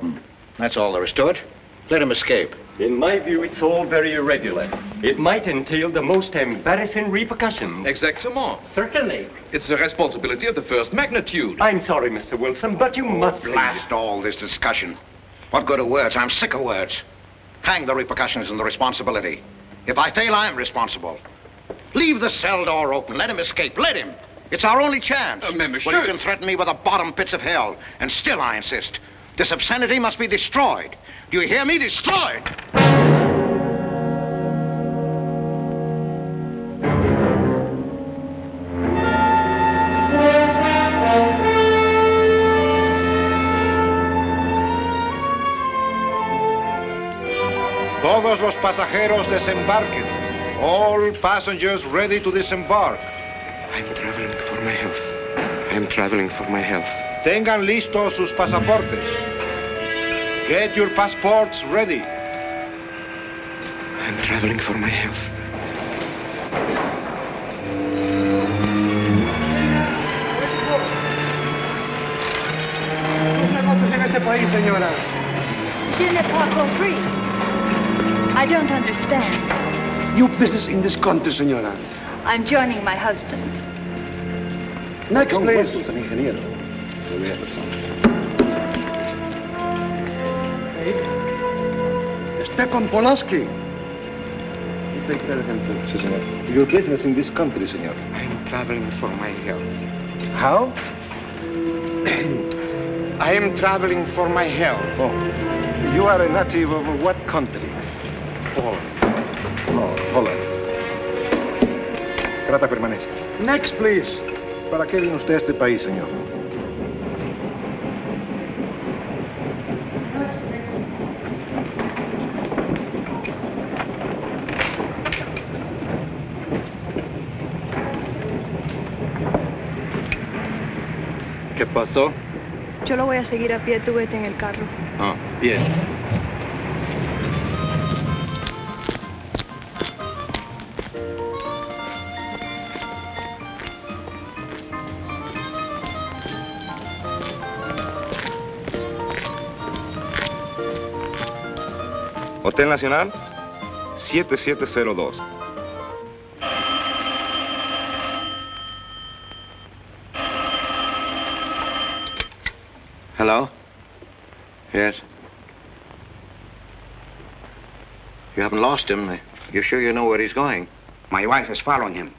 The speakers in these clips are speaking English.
open. That's all there is to it. Let him escape. In my view, it's all very irregular. It might entail the most embarrassing repercussions. Exactement. Certainly. It's a responsibility of the first magnitude. I'm sorry, Mr. Wilson, but you must blast all this discussion. What good are words? I'm sick of words. Hang the repercussions and the responsibility. If I fail, I'm responsible. Leave the cell door open. Let him escape. Let him. It's our only chance. Monsieur. Well, you can threaten me with the bottom pits of hell, and still I insist. This obscenity must be destroyed. Do you hear me? Destroyed! Todos los pasajeros desembarquen. All passengers ready to disembark. I'm traveling for my health. I'm traveling for my health. Tengan listos sus pasaportes. Get your passports ready. I'm traveling for my health. Je n'ai pas compris. I don't understand. Your business in this country, senora. I'm joining my husband. Next, please. Stefan Polaski. You take care of him too, senor. Your business in this country, senor. I'm traveling for my health. How? I am traveling for my health. Oh. You are a native of what country? Holland. Oh, Holland. Trata permanece. Next, please. ¿Para qué vino usted a este país, señor? ¿Qué pasó? Yo lo voy a seguir a pie, tú vete en el carro. Ah, bien. Hotel Nacional, 7702. Hello? Yes? You haven't lost him. You're sure you know where he's going? My wife is following him.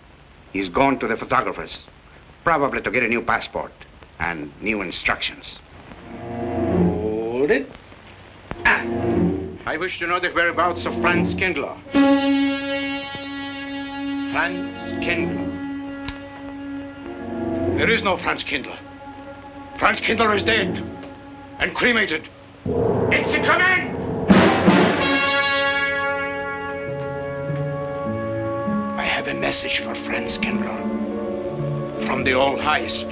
He's gone to the photographer's, probably to get a new passport and new instructions. Hold it. I wish to know the whereabouts of Franz Kindler. Franz Kindler. There is no Franz Kindler. Franz Kindler is dead and cremated. It's a command! I have a message for Franz Kindler from the All-Highest.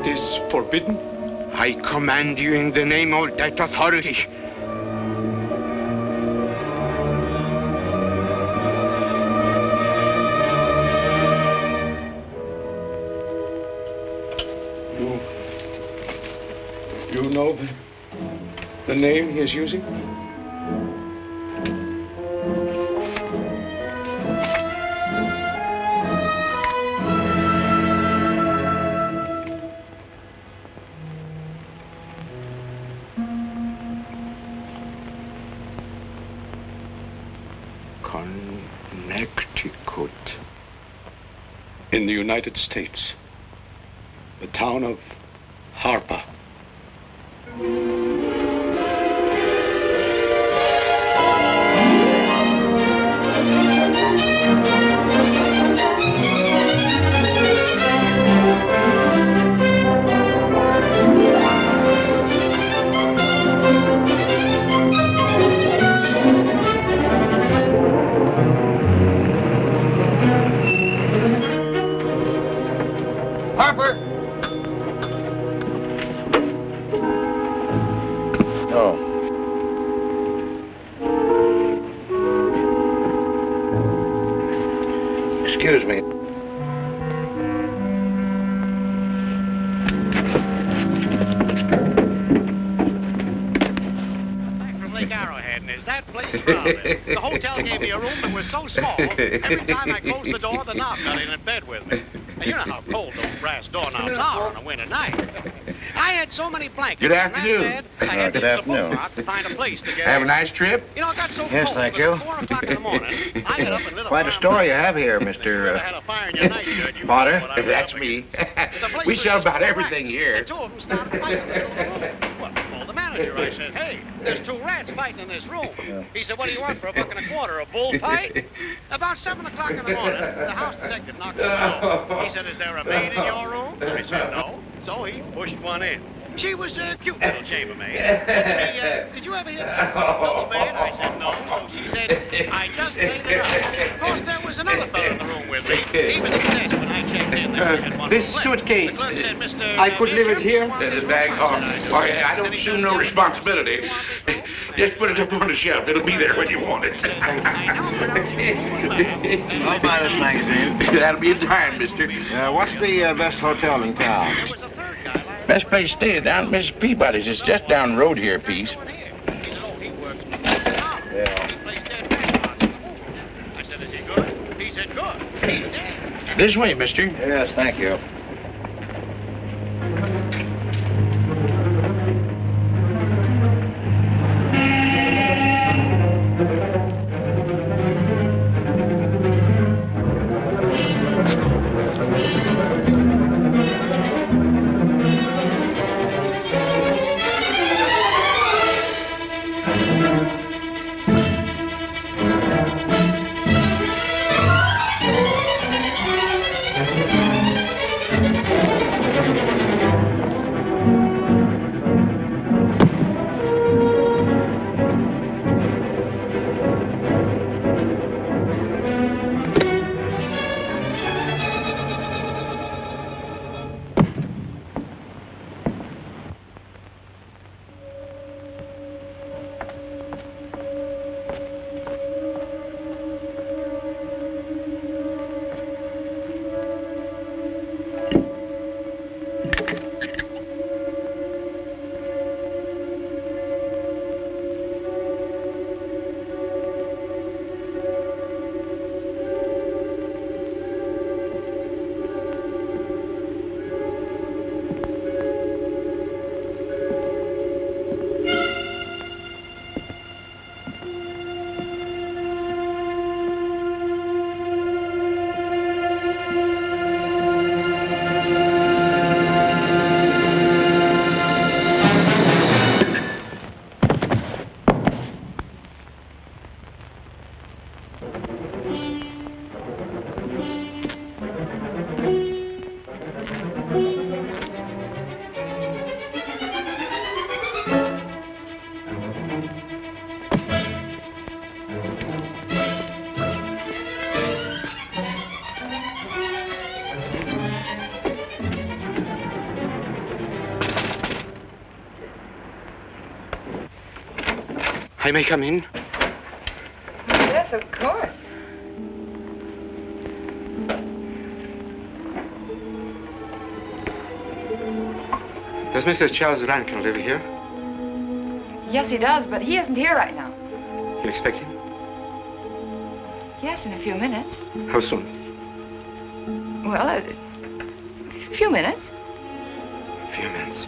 It is forbidden? I command you in the name of that authority. You know the name he is using? Connecticut. In the United States. The town of Harper. Harper! No. Excuse me. problem. The hotel gave me a room that was so small, every time I closed the door, the knob got in bed with me. Now, you know how cold those brass doorknobs are on a winter night. I had so many blankets Good in that afternoon. bed, I had to Good use a afternoon. bookmark to find a place to get Have a in. nice trip? You know, it got so Yes, cold thank that you. at 4 o'clock in the morning, I got up and lit a Quite a fire story you in my have here, If you ever had a fire in your nightshirt, you Potter. know what I was That's up me. against. The place We was sell just about full of everything rats, here. And 2 of them started fighting in the middle of the room. Well, I called the manager. I said, hey, there's 2 rats fighting in this room. He said, what do you want for $1.25? A bullfight? About 7 o'clock in the morning, the house detective knocked on the door. He said, is there a maid in your room? I said, no. So he pushed one in. She was a cute little chambermaid. Said to me, did you ever hear the double bed? I said, no. So she said, I just laid it out. Of course, there was another fellow in the room with me. He was at the desk when I checked in. There had one This flip. suitcase, The clerk said, Mr. I could leave it Bishop, here? you want This this bag room? off. I said, Oh, do. yeah, I Then don't he assume said, no "You responsibility. want this room?" Just put it up on the shelf. It'll be there when you want it. I'll buy this magazine. That'll be a dime, mister. What's the best hotel in town? Best place to stay down at Mrs. Peabody's. It's just down the road here a piece. Yeah. I said, is he good? He said, good. He's dead. This way, mister. Yes, thank you. I may come in? Yes, of course. Does Mr. Charles Rankin live here? Yes, he does, but he isn't here right now. You expect him? Yes, in a few minutes. How soon? Well, a few minutes. A few minutes.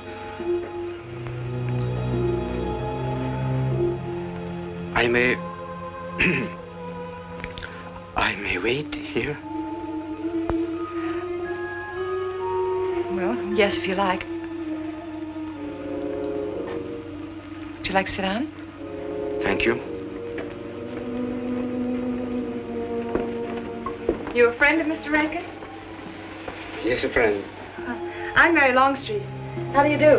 I may... I may wait here? Well, yes, if you like. Would you like to sit down? Thank you. You a friend of Mr. Rankin's? Yes, a friend. I'm Mary Longstreet. How do you do?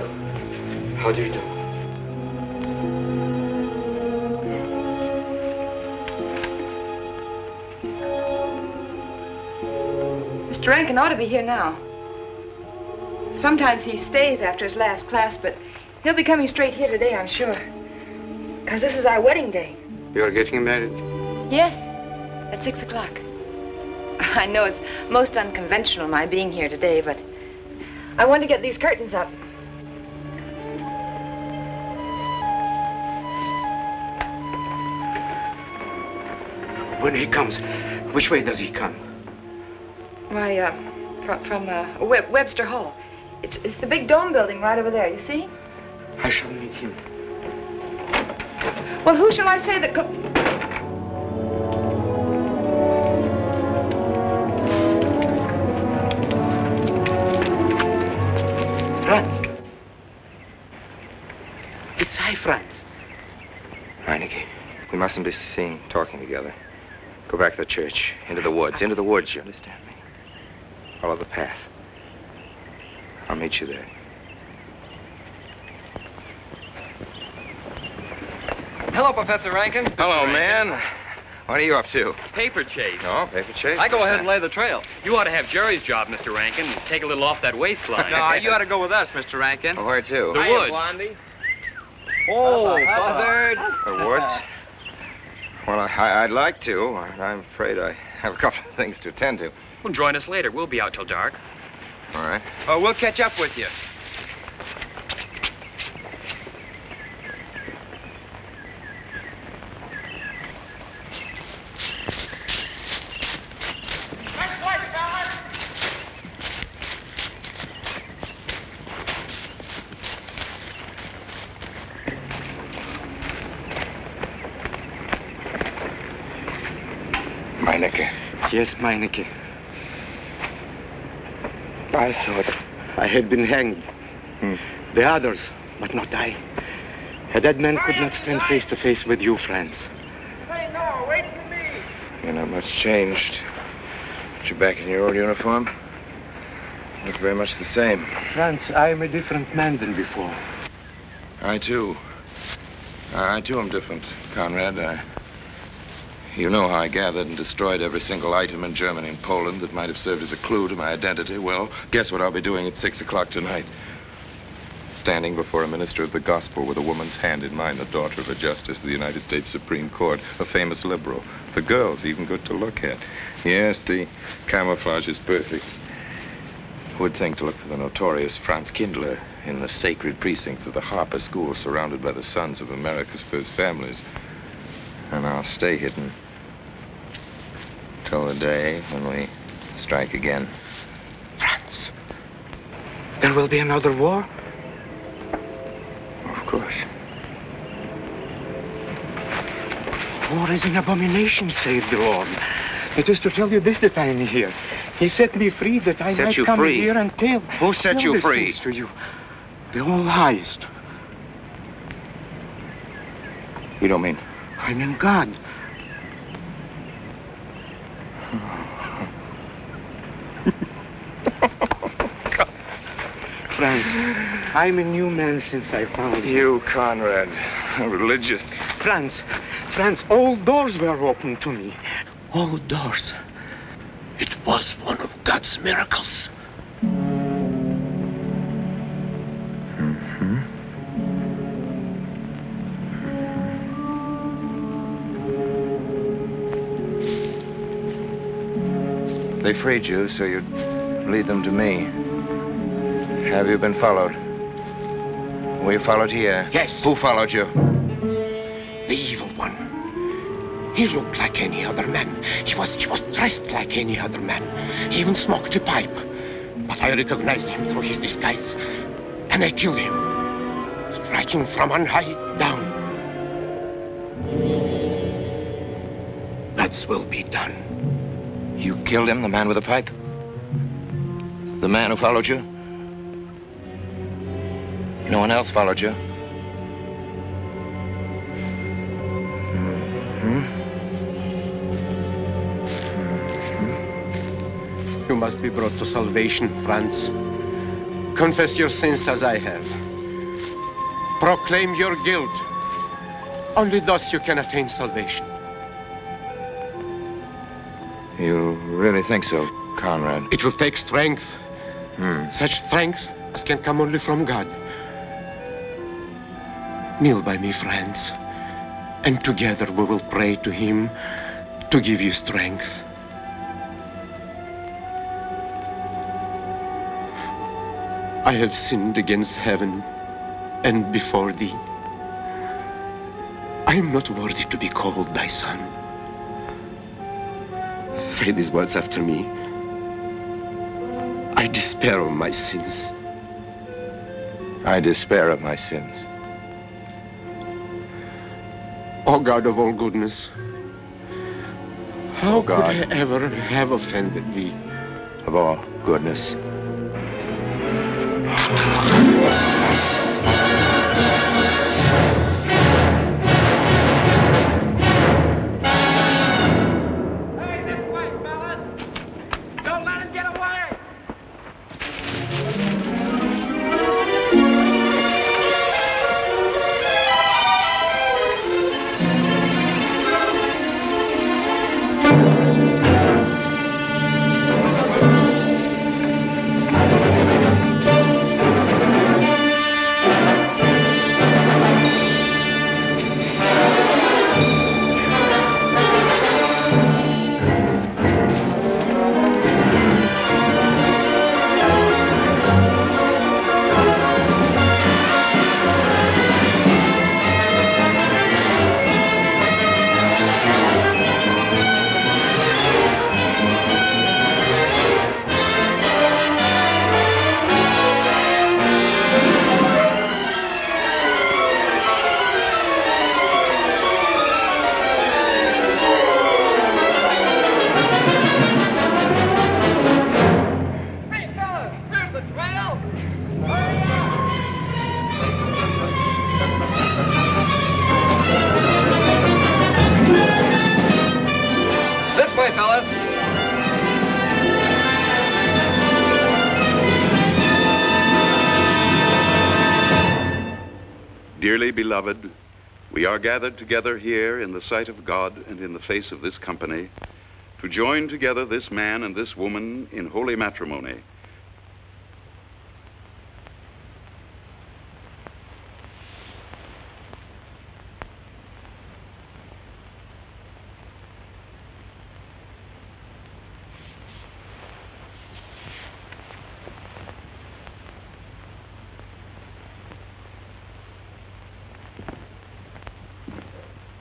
How do you do? Mr. Rankin ought to be here now. Sometimes he stays after his last class, but he'll be coming straight here today, I'm sure. Because this is our wedding day. You're getting married? Yes, at 6 o'clock. I know it's most unconventional, my being here today, but I want to get these curtains up. when he comes, which way does he come? Why, from Webster Hall. It's the big dome building right over there, you see? I shall meet him. Well, who shall I say that Franz. It's I, Franz. Meinike, we mustn't be seen talking together. Go back to the church, into the woods, you understand me? Follow the path. I'll meet you there. Hello, Professor Rankin. Hello, man. What are you up to? Paper chase. Oh, paper chase? I go ahead and lay the trail. You ought to have Jerry's job, Mr. Rankin. Take a little off that waistline. No, you ought to go with us, Mr. Rankin. Well, where to? The woods. Blondie. Oh, buzzard. The woods? Well, I'd like to. I'm afraid I have a couple of things to attend to. Well, join us later. We'll be out till dark. All right. Oh, we'll catch up with you. Meinike. Yes, Meinike. I thought I had been hanged. The others, but not I. A dead man could not stand face to face with you, Franz. Hey, no, wait for me. you're not much changed. But you're back in your old uniform. You look very much the same. Franz, I am a different man than before. I too am different, Konrad. You know how I gathered and destroyed every single item in Germany and Poland that might have served as a clue to my identity. Well, guess what I'll be doing at 6 o'clock tonight? Standing before a minister of the gospel with a woman's hand in mine, the daughter of a justice of the United States Supreme Court, a famous liberal. The girl's even good to look at. Yes, the camouflage is perfect. Who would think to look for the notorious Franz Kindler in the sacred precincts of the Harper School, surrounded by the sons of America's first families? And I'll stay hidden till the day when we strike again. Franz, there will be another war? Of course. War is an abomination, saith the Lord. It is to tell you this that I am here. He set me free that I might come here and tell. Who set you free? Things to you. The All Highest. You don't mean? I mean God. Franz, I'm a new man since I found you. You, Konrad, religious. Franz, all doors were open to me. All doors. It was one of God's miracles. They freed you so you'd lead them to me. Have you been followed? Were you followed here? Yes. Who followed you? The evil one. He looked like any other man. He was dressed like any other man. He even smoked a pipe. But I recognized him through his disguise. And I killed him, striking from on high down. God's will be done. You killed him, the man with the pipe? The man who followed you? No one else followed you? You must be brought to salvation, Franz. Confess your sins as I have. Proclaim your guilt. Only thus you can attain salvation. You really think so, Konrad? It will take strength. Such strength as can come only from God. Kneel by me, Franz, and together we will pray to him to give you strength. I have sinned against heaven and before thee. I am not worthy to be called thy son. Say these words after me. I despair of my sins. I despair of my sins. O God of all goodness, how could I ever have offended thee? Of all goodness. Dearly beloved, we are gathered together here in the sight of God and in the face of this company to join together this man and this woman in holy matrimony.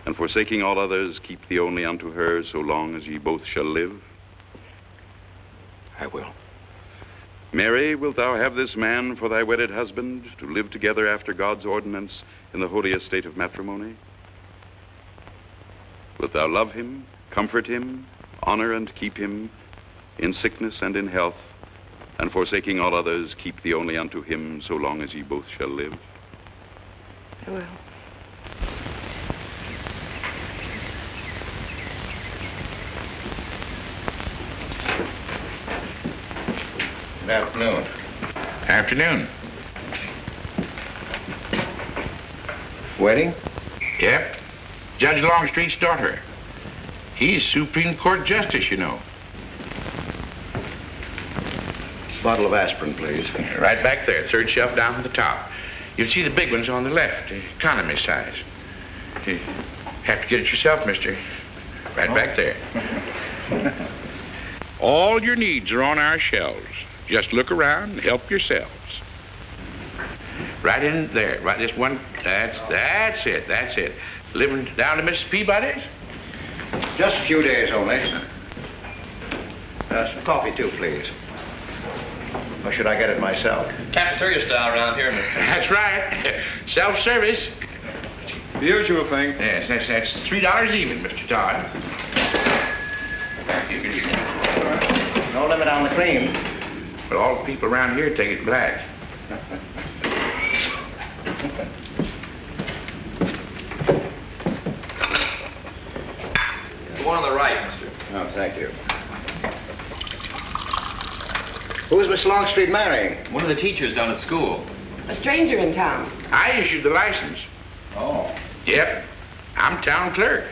And forsaking all others, keep thee only unto her so long as ye both shall live? I will. Mary, wilt thou have this man for thy wedded husband, to live together after God's ordinance in the holy estate of matrimony? Wilt thou love him, comfort him, honor and keep him in sickness and in health, and forsaking all others, keep thee only unto him so long as ye both shall live? I will. Good afternoon. Afternoon. Wedding? Yep. Judge Longstreet's daughter. He's Supreme Court Justice, you know. Bottle of aspirin, please. Right back there, third shelf down at the top. You'll see the big ones on the left, the economy size. You have to get it yourself, mister. Right back there. All your needs are on our shelves. Just look around and help yourselves. Right in there, right this one, that's it. Living down to Mrs. Peabody's? Just a few days only. Some coffee too, please. Or should I get it myself? Cafeteria style around here, mister. That's right. Self-service. The usual thing. Yes, that's $3 even, Mr. Todd. You can eat that. No limit on the cream. But all the people around here take it black. The one on the right, mister. Oh, thank you. Who is Miss Longstreet marrying? One of the teachers down at school. A stranger in town. I issued the license. Oh. Yep. I'm town clerk.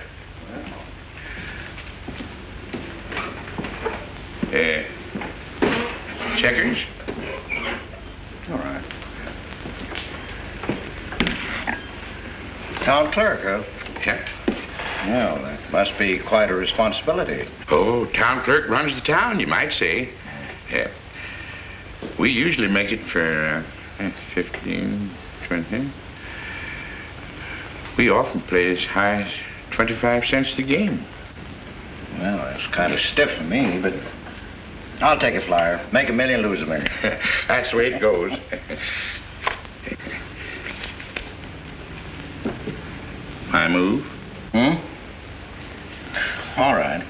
Checkers? All right. Town clerk, huh? Yep. Well, that must be quite a responsibility. Oh, town clerk runs the town, you might say. Yeah. We usually make it for 15, 20. We often play as high as 25 cents the game. Well, it's kind of stiff for me, but I'll take a flyer. Make $1 million, lose $1 million. That's the way it goes. My move? All right.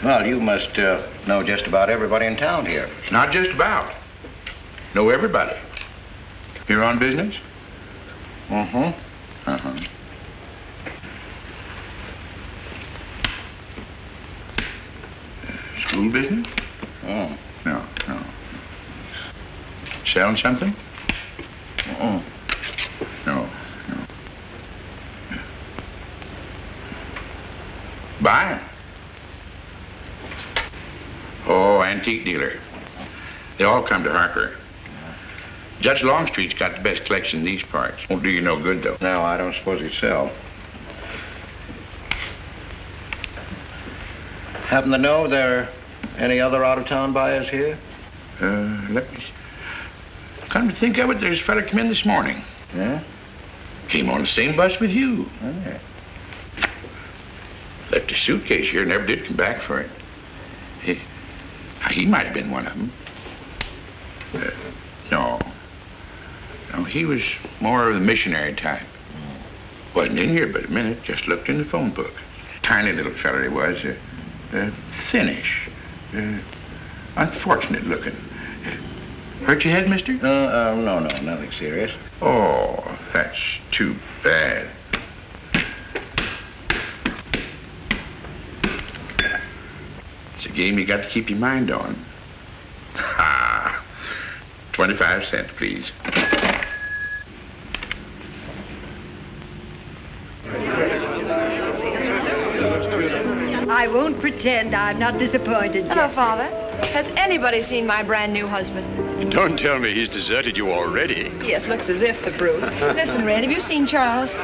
Well, you must know just about everybody in town here. Not just about. Know everybody. Here on business? School business? Oh. No. Selling something? No. Buying? Oh, antique dealer. They all come to Harper. Judge Longstreet's got the best collection in these parts. Won't do you no good, though. No, I don't suppose he'd sell. Happen to know there are any other out-of-town buyers here? Let me... Come to think of it, there's a fella come in this morning. Yeah? Came on the same bus with you. Oh. Left his suitcase here, never did come back for it. He might have been one of them. No, he was more of the missionary type. Wasn't in here but a minute, just looked in the phone book. Tiny little fella he was, thinnish, unfortunate looking. Hurt your head, mister? No, nothing serious. Oh, that's too bad. It's a game you got to keep your mind on. 25 cents, please. I won't pretend I'm not disappointed, Hello, Jeff. Father. Has anybody seen my brand new husband? Don't tell me he's deserted you already. Yes, looks as if, the brute. Listen, Red, have you seen Charles?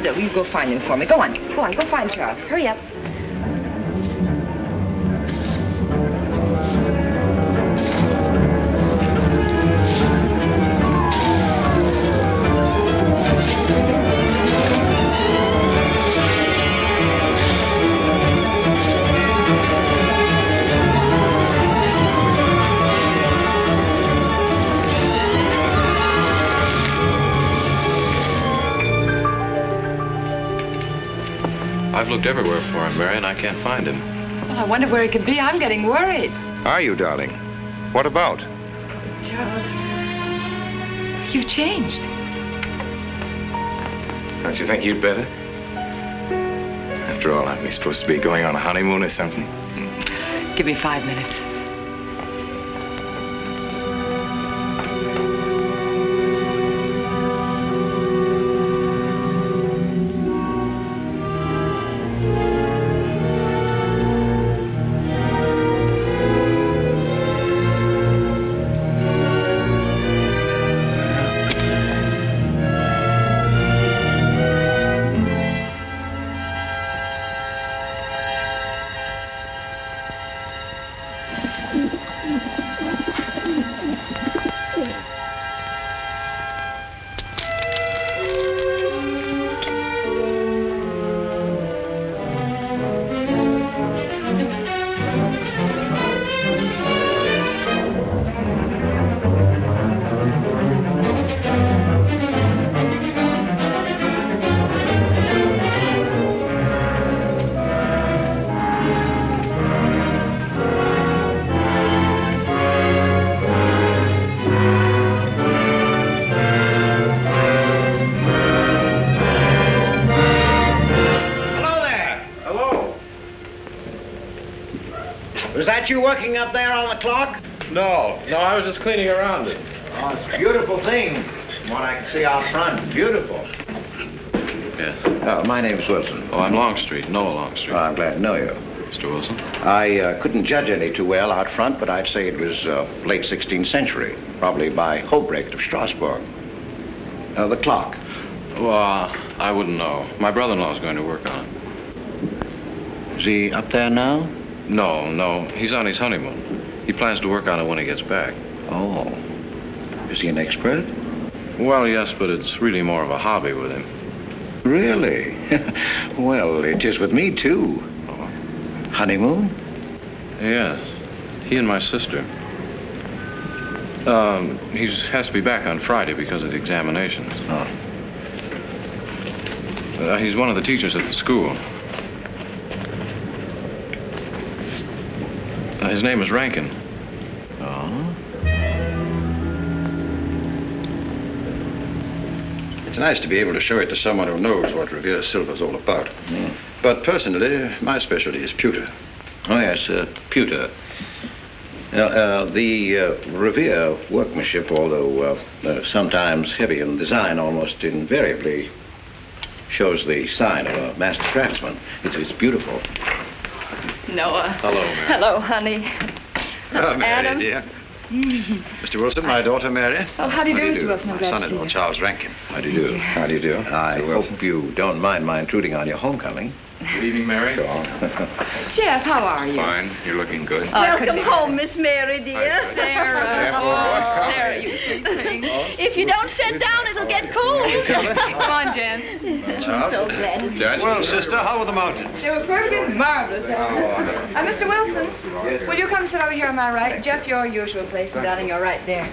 No, you go find him for me. Go on, go find Charles. Hurry up. I've looked everywhere for him, Mary, and I can't find him. Well, I wonder where he could be. I'm getting worried. Are you, darling? What about? Charles, you've changed. Don't you think you'd better? After all, aren't we supposed to be going on a honeymoon or something? Give me 5 minutes. Was that you working up there on the clock? No, I was just cleaning around it. Oh, it's a beautiful thing. From what I can see out front, beautiful. Yes. My name's Wilson. Oh, I'm Longstreet, Noah Longstreet. Oh, I'm glad to know you. Mr. Wilson? I couldn't judge any too well out front, but I'd say it was late 16th century, probably by Hobrecht of Strasbourg. The clock. Well, I wouldn't know. My brother-in-law's going to work on it. Is he up there now? No. He's on his honeymoon. He plans to work on it when he gets back. Oh. Is he an expert? Well, yes, but it's really more of a hobby with him. Really? Well, it is with me, too. Oh. Honeymoon? Yes. He and my sister. He has to be back on Friday because of the examinations. Oh. He's one of the teachers at the school. His name is Rankin. Oh? It's nice to be able to show it to someone who knows what Revere Silver's all about. But personally, my specialty is pewter. Oh, yes, pewter. The Revere workmanship, although sometimes heavy in design, almost invariably shows the sign of a master craftsman. It's beautiful. Noah. Hello, Mary. Hello, honey. Oh, Mary, Adam. dear. Mr. Wilson, my daughter, Mary. Oh, how do you do, Mr. Wilson? I'm My glad to see son-in-law, you. Charles Rankin. How do you do? How do you do? I hope you don't mind my intruding on your homecoming. Good evening, Mary. Jeff, how are you? Fine. You're looking good. Welcome home, Miss Mary, dear. Sarah. Oh, Sarah, you sweet thing. If you don't sit down, it'll get cold. Come on, Jen. I'm so glad. Judge? Well, sister, how were the mountains? They were perfect, marvelous. Mr. Wilson, will you come sit over here on my right? Jeff, your usual place, and darling, you're right there.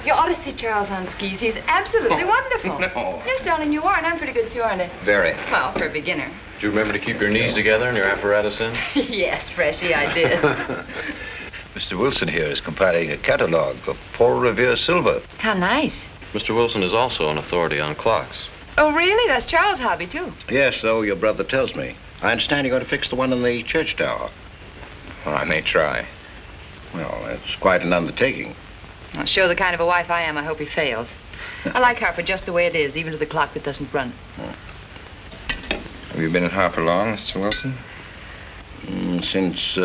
You ought to see Charles on skis. He's absolutely wonderful. No. Yes, darling, you are, and I'm pretty good too, aren't I? Very. Well, for a beginner. Do you remember to keep your knees together and your apparatus in? Yes, Freshie, I did. Mr. Wilson here is compiling a catalog of Paul Revere Silver. How nice. Mr. Wilson is also an authority on clocks. Oh, really? That's Charles' hobby, too. Yes, so your brother tells me. I understand you're going to fix the one in the church tower. Well, I may try. Well, that's quite an undertaking. Well, sure the kind of a wife I am, I hope he fails. I like Harper just the way it is, even to the clock that doesn't run. Have you been at Harper long, Mr. Wilson? Since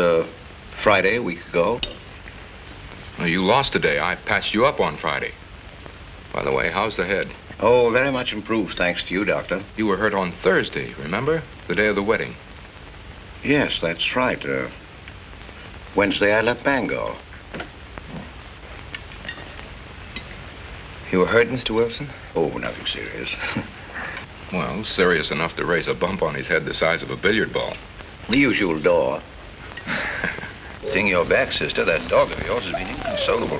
Friday, a week ago. Well, you lost today. I patched you up on Friday. By the way, how's the head? Oh, very much improved, thanks to you, Doctor. You were hurt on Thursday, remember? The day of the wedding. Yes, that's right. Wednesday, I left Bangor. You were hurt, Mr. Wilson? Oh, nothing serious. Well, serious enough to raise a bump on his head the size of a billiard ball. The usual door. Thing your back, sister. That dog of yours has been inconsolable.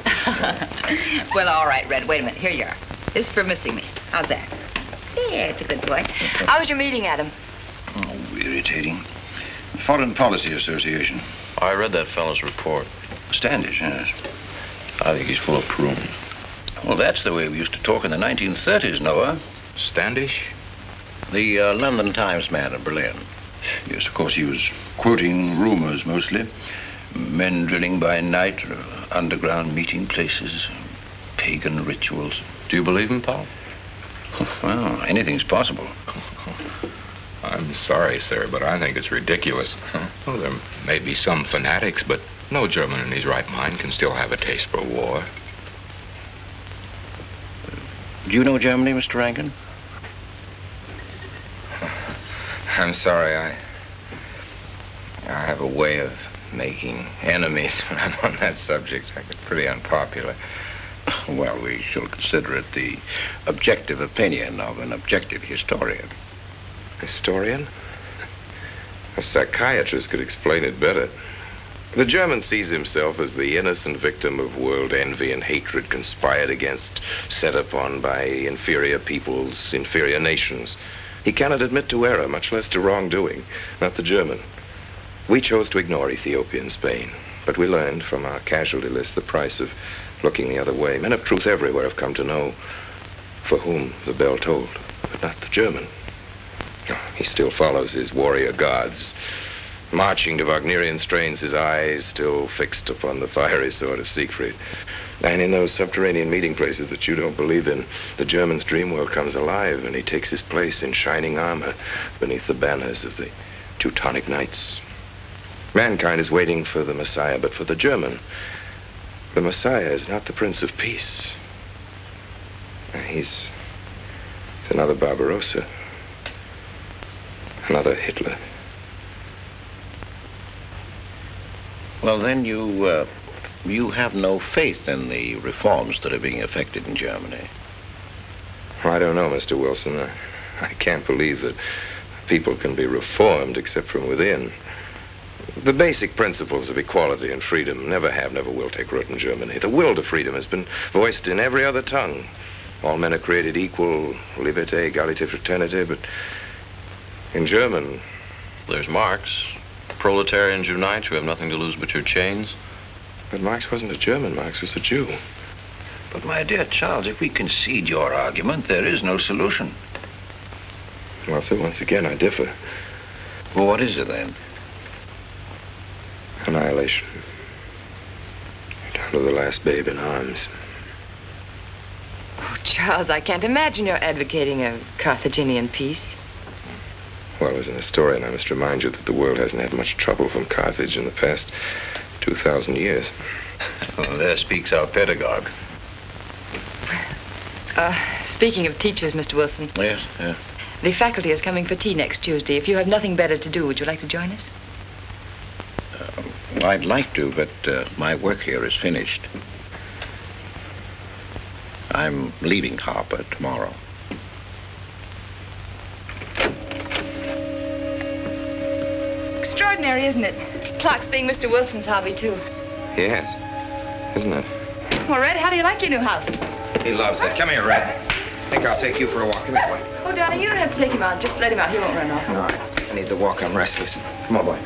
Well, all right, Red. Wait a minute. Here you are. This is for missing me. How's that? Yeah, it's a good boy. How was your meeting, Adam? Oh, irritating. Foreign Policy Association. I read that fellow's report. Standish, yes. I think he's full of prunes. Well, that's the way we used to talk in the 1930s, Noah. Standish? The London Times man in Berlin. Yes, of course, he was quoting rumors mostly. Men drilling by night, underground meeting places, pagan rituals. Do you believe him, Paul? Well, anything's possible. I'm sorry, sir, but I think it's ridiculous. Well, there may be some fanatics, but no German in his right mind can still have a taste for war. Do you know Germany, Mr. Rankin? I'm sorry, I have a way of making enemies when I'm on that subject. I get pretty unpopular. Well, we shall consider it the objective opinion of an objective historian. Historian? A psychiatrist could explain it better. The German sees himself as the innocent victim of world envy and hatred conspired against, set upon by inferior peoples, inferior nations. He cannot admit to error, much less to wrongdoing. Not the German. We chose to ignore Ethiopia and Spain, but we learned from our casualty list the price of looking the other way. Men of truth everywhere have come to know for whom the bell tolled, but not the German. He still follows his warrior gods, marching to Wagnerian strains, his eyes still fixed upon the fiery sword of Siegfried. And in those subterranean meeting places that you don't believe in, the German's dream world comes alive, and he takes his place in shining armor beneath the banners of the Teutonic Knights. Mankind is waiting for the Messiah, but for the German, the Messiah is not the Prince of Peace. He's another Barbarossa, another Hitler. Well, then you have no faith in the reforms that are being effected in Germany. Well, I don't know, Mr. Wilson. I can't believe that people can be reformed except from within. The basic principles of equality and freedom never have, never will take root in Germany. The will to freedom has been voiced in every other tongue. All men are created equal, liberté, égalité, fraternité, but in German... There's Marx. Proletarians unite, you have nothing to lose but your chains. But Marx wasn't a German, Marx was a Jew. But my dear Charles, if we concede your argument, there is no solution. Well, sir, once again, I differ. Well, what is it then? Annihilation. Down to the last babe in arms. Oh, Charles, I can't imagine you're advocating a Carthaginian peace. Well, as an historian, I must remind you that the world hasn't had much trouble from Carthage in the past 2,000 years. Well, there speaks our pedagogue. Speaking of teachers, Mr. Wilson. Yes, yeah. The faculty is coming for tea next Tuesday. If you have nothing better to do, would you like to join us? Well, I'd like to, but my work here is finished. I'm leaving Harper tomorrow. Extraordinary, isn't it? Clocks being Mr. Wilson's hobby, too. Yes, isn't it? Well, Red, how do you like your new house? He loves it. Come here, Red. I think I'll take you for a walk. Come here, boy. Oh, darling, you don't have to take him out. Just let him out. He won't run off. All right. I need the walk. I'm restless. Come on, boy.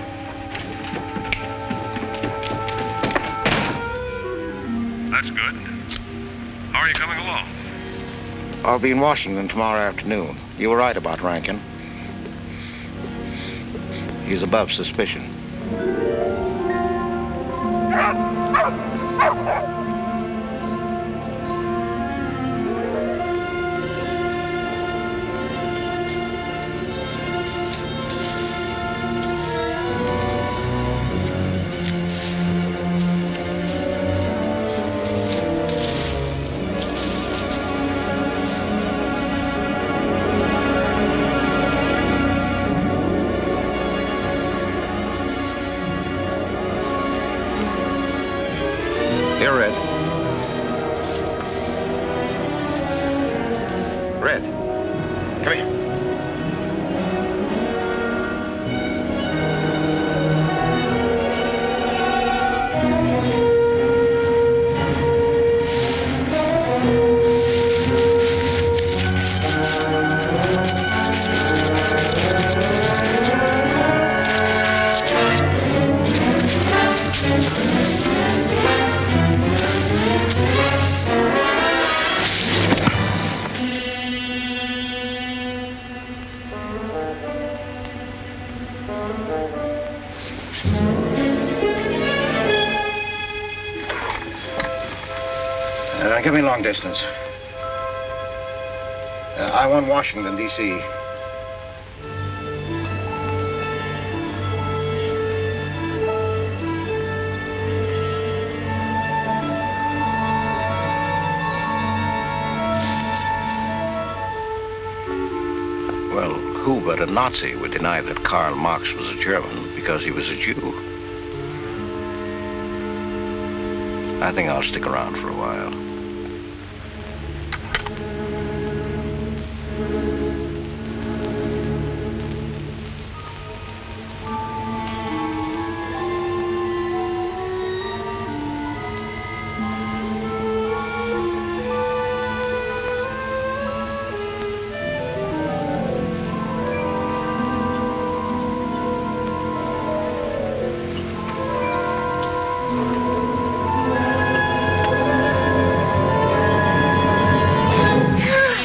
That's good. How are you coming along? I'll be in Washington tomorrow afternoon. You were right about Rankin. He's above suspicion. Give me long distance. I want Washington, D.C. Well, who but a Nazi would deny that Karl Marx was a German because he was a Jew? I think I'll stick around for a while.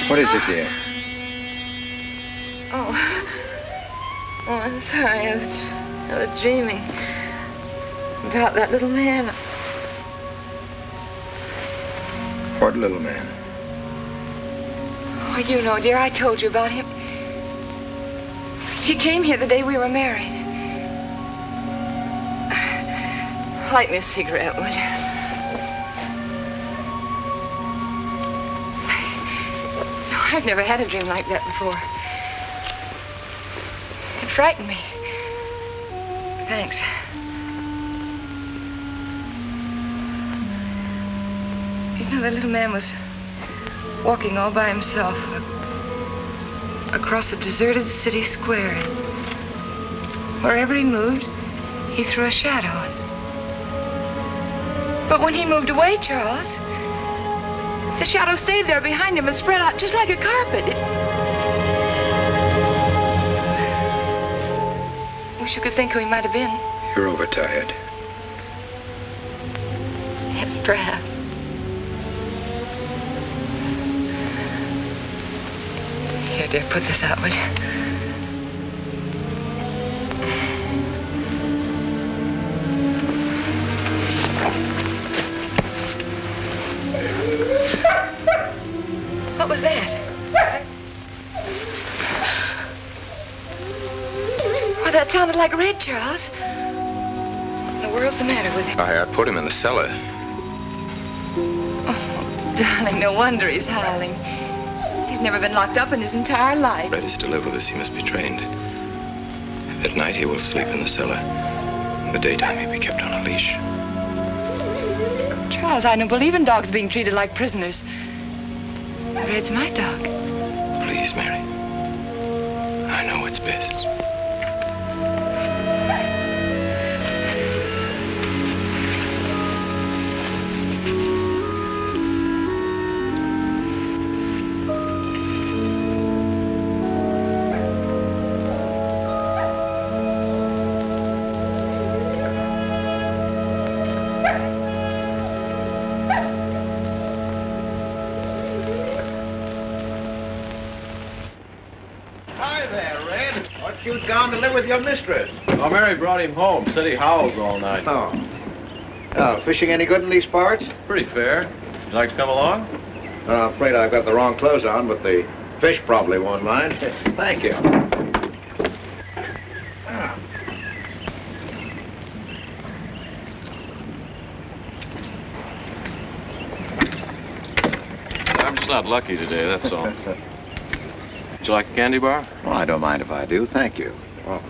What is it, dear? Oh, I'm sorry. I was dreaming about that little man. What little man? Oh, you know, dear, I told you about him. He came here the day we were married. Light me a cigarette, will you? I've never had a dream like that before. It frightened me. Thanks. You know, the little man was walking all by himself across a deserted city square. Wherever he moved, He threw a shadow. But when he moved away, Charles, the shadow stayed there behind him and spread out just like a carpet. Wish you could think who he might have been. You're overtired. Yes, perhaps. Here, dear, put this out, will you? What was that? Why, that sounded like Red, Charles. What in the world's the matter with him? I put him in the cellar. Oh, darling, no wonder he's howling. He's never been locked up in his entire life. Red is to live with us. He must be trained. At night, he will sleep in the cellar. In the daytime, he'll be kept on a leash. Charles, I don't believe in dogs being treated like prisoners. Red's my dog. Please, Mary. I know what's best. You'd gone to live with your mistress. Oh, Mary brought him home. Said he howls all night. Oh. Oh, fishing any good in these parts? Pretty fair. Would you like to come along? I'm afraid I've got the wrong clothes on, but the fish probably won't mind. Thank you. I'm just not lucky today, that's all. Would you like a candy bar? Well, I don't mind if I do. Thank you. Oh.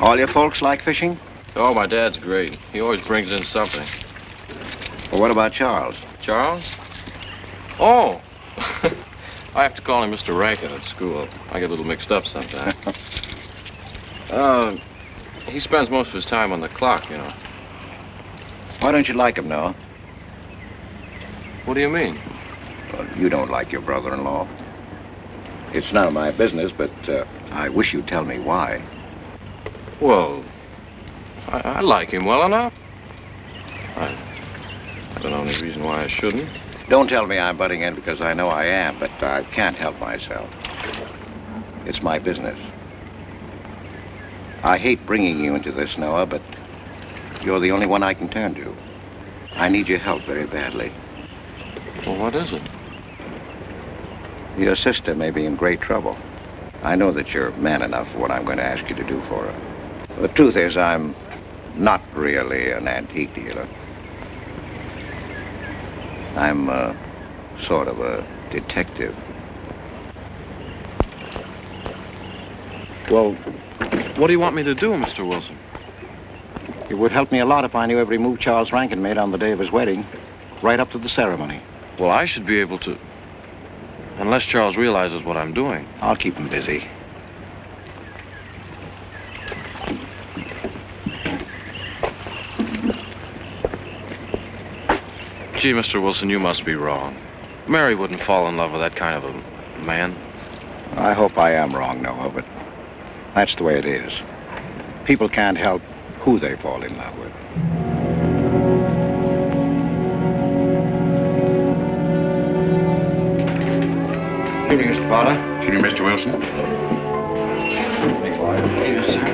All your folks like fishing? Oh, my dad's great. He always brings in something. Well, what about Charles? Charles? Oh! I have to call him Mr. Rankin at school. I get a little mixed up sometimes. He spends most of his time on the clock, you know. Why don't you like him, Noah? What do you mean? Well, you don't like your brother-in-law. It's none of my business, but I wish you'd tell me why. Well, I like him well enough. I don't know any reason why I shouldn't. Don't tell me I'm butting in because I know I am, but I can't help myself. It's my business. I hate bringing you into this, Noah, but you're the only one I can turn to. I need your help very badly. Well, what is it? Your sister may be in great trouble. I know that you're man enough for what I'm going to ask you to do for her. The truth is, I'm not really an antique dealer. I'm sort of a detective. Well, what do you want me to do, Mr. Wilson? It would help me a lot if I knew every move Charles Rankin made on the day of his wedding, right up to the ceremony. Well, I should be able to, unless Charles realizes what I'm doing. I'll keep him busy. Gee, Mr. Wilson, you must be wrong. Mary wouldn't fall in love with that kind of a man. I hope I am wrong, Noah, but that's the way it is. People can't help who they fall in love with. Good evening, Mr. Potter. Good evening, Mr. Wilson. Yes, sir.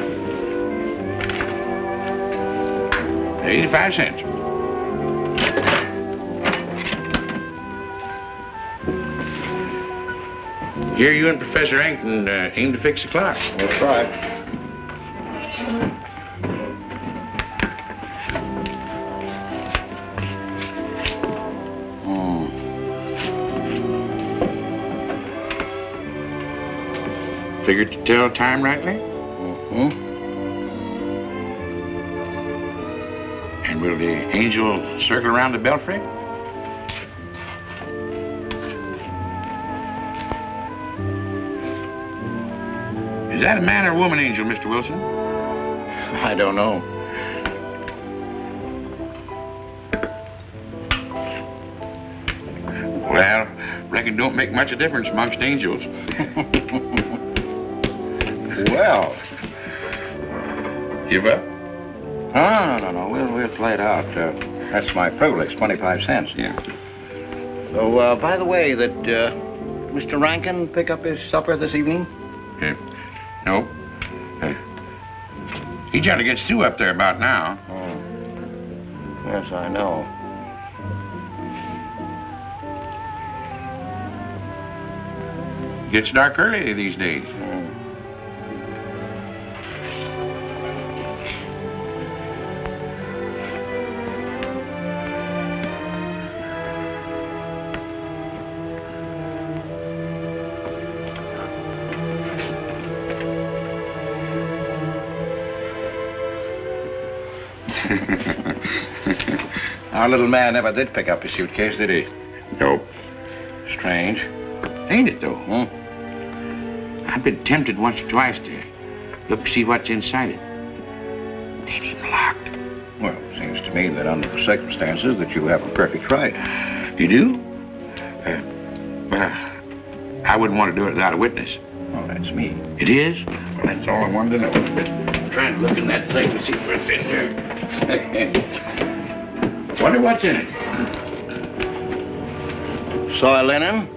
85 cents. Here you and Professor Rankin aim to fix the clock. We'll try. Figured to tell time rightly? Mm-hmm. And will the angel circle around the belfry? Is that a man or woman angel, Mr. Wilson? I don't know. Well, reckon don't make much of a difference amongst angels. Well. Give up? No. We'll play it out. That's my privilege, 25 cents. Yeah. So, by the way, did Mr. Rankin pick up his supper this evening? No. He generally gets through up there about now. Oh. Yes, I know. Gets dark early these days. Our little man never did pick up his suitcase, did he? Nope. Strange. Ain't it, though? I've been tempted once or twice to look and see what's inside it. Ain't even locked. Well, it seems to me that under the circumstances that you have a perfect right. You do? Well, I wouldn't want to do it without a witness. Oh, that's me. It is? Well, that's all I wanted to know. I'm trying to look in that thing and see what's in there. Wonder what's in it. Soil linen.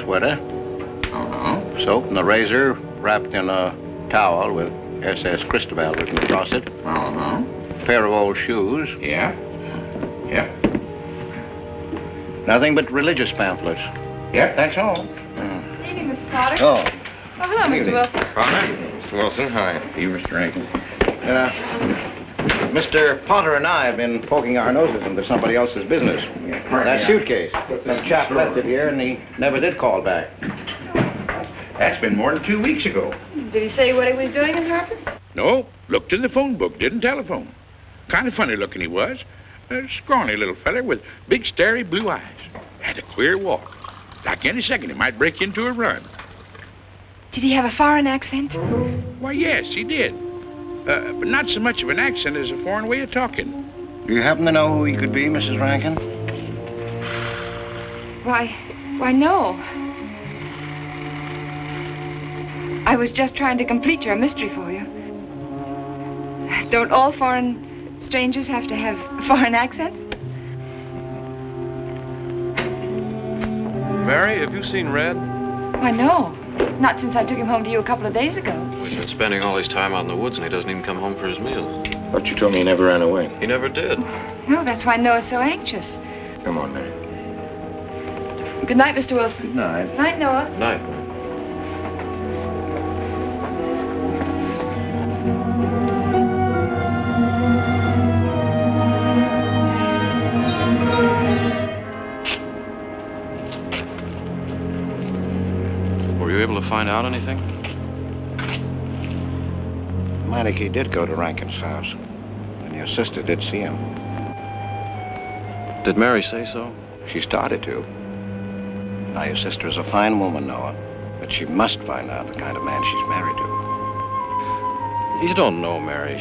Sweater. Soap and a razor wrapped in a towel with SS Cristobal written across it. Pair of old shoes. Yeah. Nothing but religious pamphlets. Yep, that's all. Good evening, Mr. Potter. Oh. Oh, hello, Mr. Wilson. Mr. Wilson, hi. You, Mr. Rankin. Mr. Potter and I have been poking our noses into somebody else's business. That suitcase. Some chap left it here and he never did call back. That's been more than 2 weeks ago. Did he say what he was doing in Harper? No, looked in the phone book, didn't telephone. Kind of funny looking he was. A scrawny little feller with big, starry blue eyes. Had a queer walk. Like any second, he might break into a run. Did he have a foreign accent? Why, yes, he did. But not so much of an accent as a foreign way of talking. Do you happen to know who he could be, Mrs. Rankin? Why, no. I was just trying to complete your mystery for you. Don't all foreign strangers have to have foreign accents? Mary, have you seen Red? Why, no. Not since I took him home to you a couple of days ago. We've been spending all his time out in the woods and he doesn't even come home for his meals. But you told me he never ran away. He never did. No, that's why Noah's so anxious. Come on, Mary. Good night, Mr. Wilson. Good night. Night, Noah. Night. Were you able to find out anything? Meinike did go to Rankin's house, and your sister did see him. Did Mary say so? She started to. Now, your sister is a fine woman, Noah, but she must find out the kind of man she's married to. You don't know, Mary.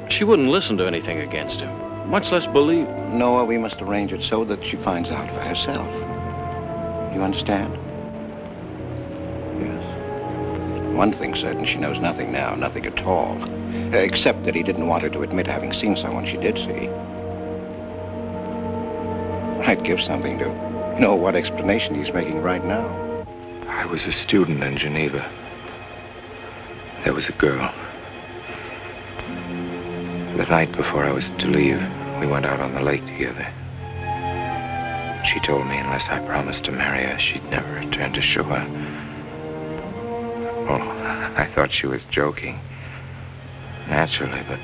She wouldn't listen to anything against him, much less believe. Noah, we must arrange it so that she finds out for herself. You understand? Yes. One thing's certain, she knows nothing now, nothing at all. Except that he didn't want her to admit having seen someone she did see. I'd give something to know what explanation he's making right now. I was a student in Geneva. There was a girl. The night before I was to leave, we went out on the lake together. She told me unless I promised to marry her, she'd never return to shore. Well, I thought she was joking. Naturally, but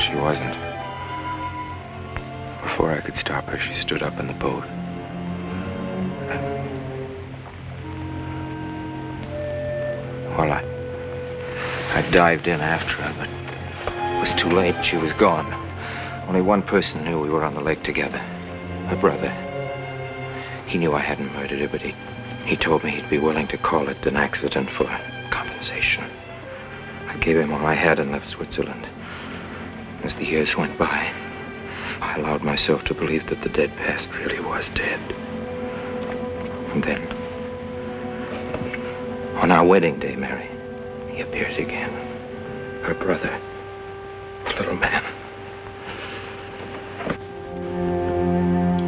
she wasn't. Before I could stop her, she stood up in the boat. Well, I dived in after her, but it was too late. She was gone. Only one person knew we were on the lake together. Her brother. He knew I hadn't murdered her, but he told me he'd be willing to call it an accident for compensation. I gave him all I had and left Switzerland. As the years went by, I allowed myself to believe that the dead past really was dead. And then, on our wedding day, Mary, he appeared again. Her brother, the little man.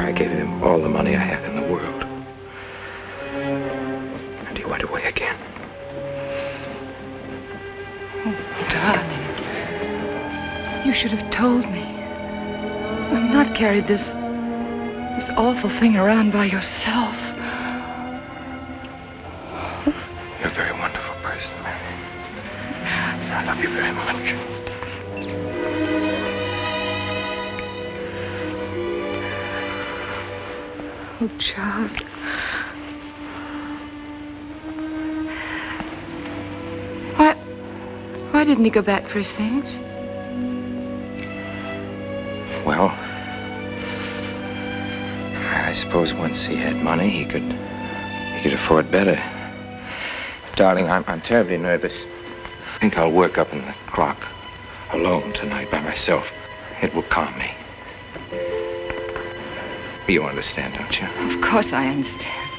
I gave him all the money I had in the world. And he went away again. Oh, darling. You should have told me. And not carried this awful thing around by yourself. You're a very wonderful person, Mary. I love you very much. Oh, Charles. Why didn't he go back for his things? Well, I suppose once he had money, he could afford better. Darling, I'm terribly nervous. I think I'll work up in the clock alone tonight by myself. It will calm me. You understand, don't you? Of course I understand.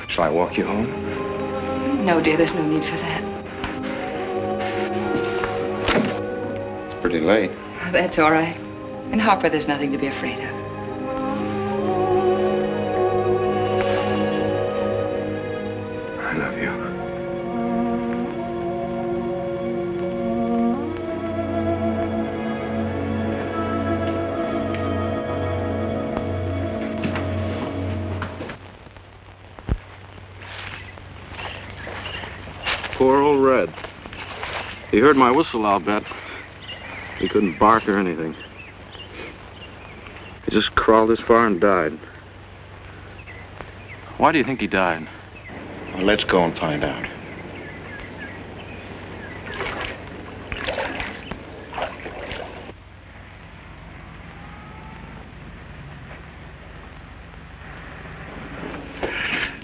Shall I walk you home? No, dear, there's no need for that. It's pretty late. Oh, that's all right. In Harper, there's nothing to be afraid of. I love you. Poor old Red. He heard my whistle, I'll bet. He couldn't bark or anything. He just crawled this far and died. Why do you think he died? Well, let's go and find out.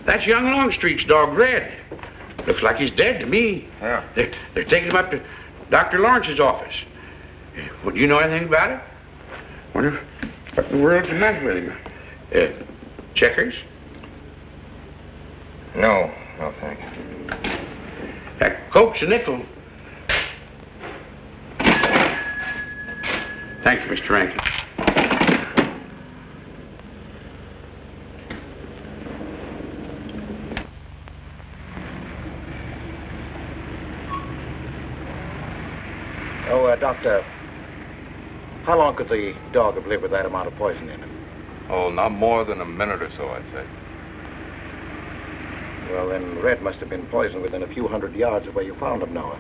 That's young Longstreet's dog, Red. Looks like he's dead to me. Yeah. They're taking him up to Dr. Lawrence's office. Would you know anything about it? Wonder what in the world's the matter with him? Checkers? No, thank you. That Coke's a nickel. Thanks, Mr. Rankin. Doctor, how long could the dog have lived with that amount of poison in him? Oh, not more than a minute or so, I'd say. Well, then Red must have been poisoned within a few hundred yards of where you found him, Noah.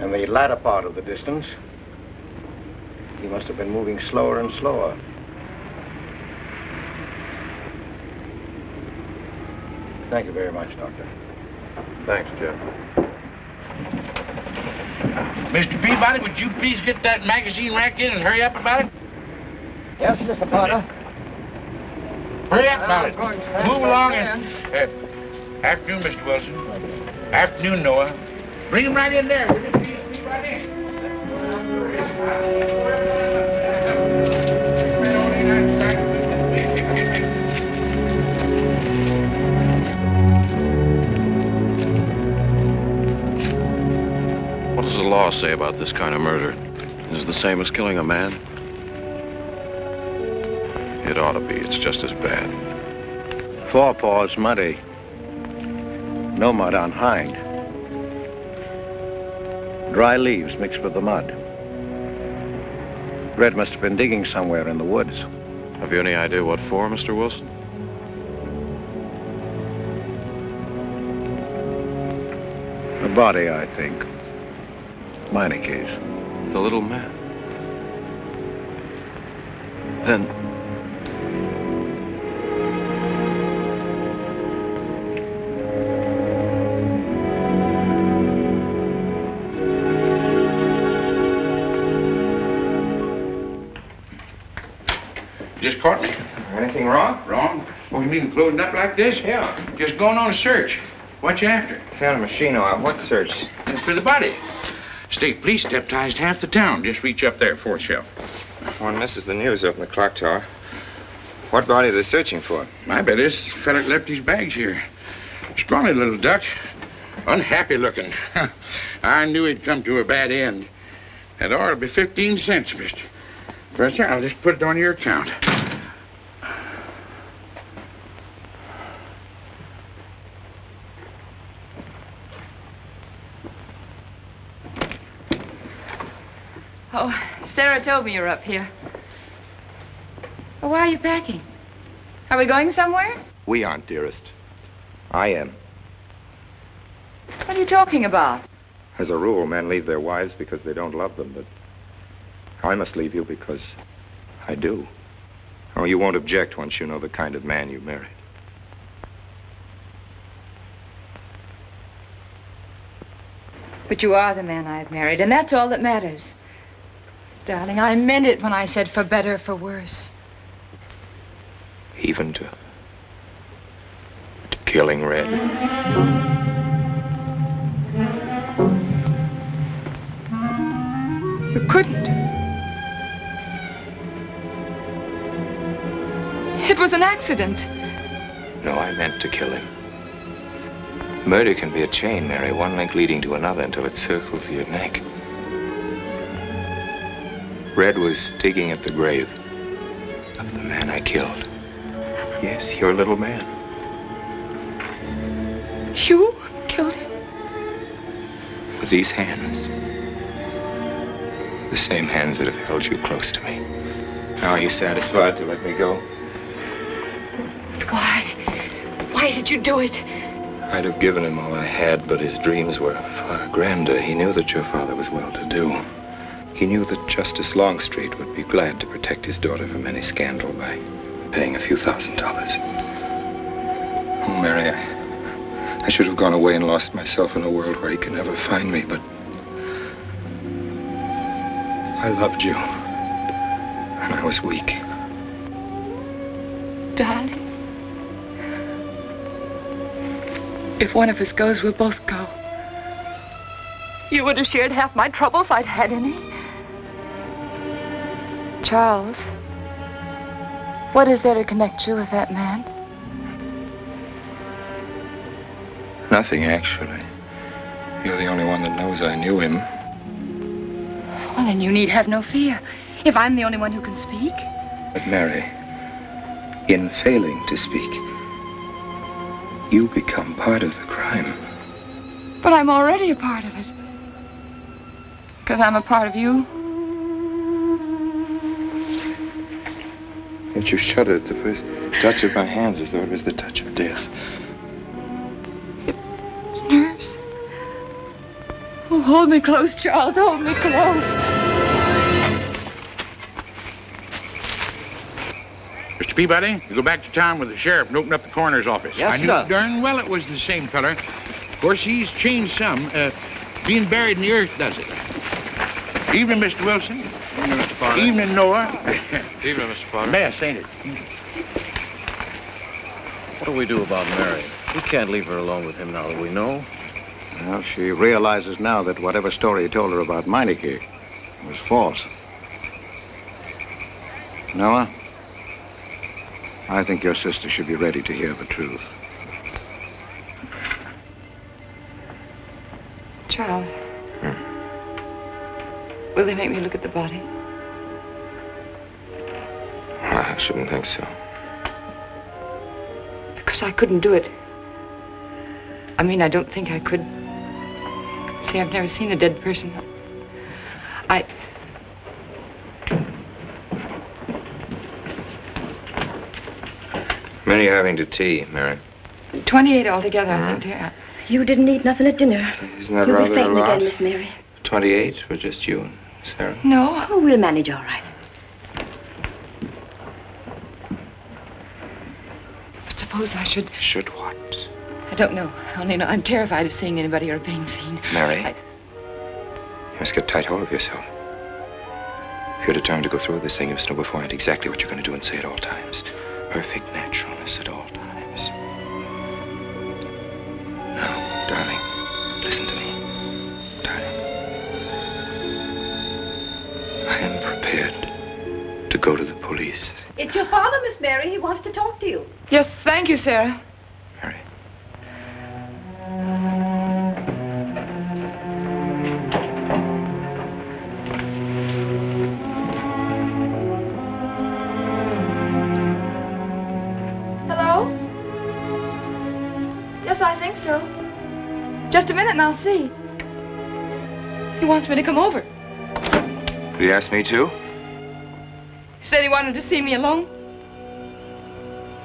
And the latter part of the distance, he must have been moving slower and slower. Thank you very much, Doctor. Thanks, Jeff. Mr. Peabody, would you please get that magazine rack in and hurry up about it? Yes, Mr. Potter. Hurry up about it. Move along and... afternoon, Mr. Wilson. Afternoon, Noah. Bring him right in there. Will you please right in? What does the law say about this kind of murder? Is it the same as killing a man? It ought to be. It's just as bad. Forepaws muddy. No mud on hind. Dry leaves mixed with the mud. Red must have been digging somewhere in the woods. Have you any idea what for, Mr. Wilson? A body, I think. Meinike's. The little man. Then... Just caught me. Anything wrong? Wrong? Oh, you mean closing up like this? Yeah. Just going on a search. What you after? Found a machine oil. What search? For the body. State police deputized half the town. Just reach up there, fourth shelf. One misses the news up in the clock tower. What body are they searching for? I bet this fella left his bags here. Scrawny little duck. Unhappy looking. I knew he'd come to a bad end. That ought to be 15 cents, mister. Professor, I'll just put it on your account. Oh, Sara told me you're up here. Well, why are you packing? Are we going somewhere? We aren't, dearest. I am. What are you talking about? As a rule, men leave their wives because they don't love them, but I must leave you because I do. Oh, you won't object once you know the kind of man you married. But you are the man I've married, and that's all that matters. Darling, I meant it when I said for better or for worse. Even to killing Red. You couldn't. It was an accident. No, I meant to kill him. Murder can be a chain, Mary, one link leading to another until it circles your neck. Red was digging at the grave of the man I killed. Yes, your little man. You killed him? With these hands. The same hands that have held you close to me. Now, are you satisfied to let me go? Why? Why did you do it? I'd have given him all I had, but his dreams were far grander. He knew that your father was well-to-do. He knew that Justice Longstreet would be glad to protect his daughter from any scandal by paying a few $1,000s. Oh, Mary, I should have gone away and lost myself in a world where he could never find me, but I loved you, and I was weak. Darling, if one of us goes, we'll both go. You would have shared half my trouble if I'd had any. Charles, what is there to connect you with that man? Nothing, actually. You're the only one that knows I knew him. Well, then you need have no fear. If I'm the only one who can speak. But Mary, in failing to speak, you become part of the crime. But I'm already a part of it. Because I'm a part of you. Yet you shuddered at the first touch of my hands as though it was the touch of death. It's nerves. Oh, hold me close, Charles. Hold me close. Mr. Peabody, you go back to town with the sheriff and open up the coroner's office. Yes, I sir. knew darn well it was the same feller. Of course, he's changed some. Being buried in the earth does it. Evening, Mr. Wilson. Evening, Mr. Potter. Evening, Noah. Evening, Mr. Potter. Mess, ain't it? What do we do about Mary? We can't leave her alone with him now that we know. Well, she realizes now that whatever story he told her about Meinike was false. Noah, I think your sister should be ready to hear the truth. Charles. Will they make me look at the body? I shouldn't think so. Because I couldn't do it. I mean, I don't think I could. See, I've never seen a dead person. Many having to tea, Mary. 28 altogether, I think, dear. You didn't eat nothing at dinner. Isn't that You'll rather be fainting a lot? again, Miss Mary. 28 for just you and Sara? No. Oh, we'll manage all right. But suppose I should... Should what? I don't know. I only know I'm terrified of seeing anybody or being seen. Mary, you must get tight hold of yourself. If you're determined to go through with this thing, you must know beforehand exactly what you're going to do and say at all times. Perfect naturalness at all times. Now, Listen to me, darling. I am prepared to go to the police. It's your father, Miss Mary. He wants to talk to you. Yes, thank you, Sarah. Hello? Yes, I think so. Just a minute and I'll see. He wants me to come over. Did he ask me to? He said he wanted to see me alone.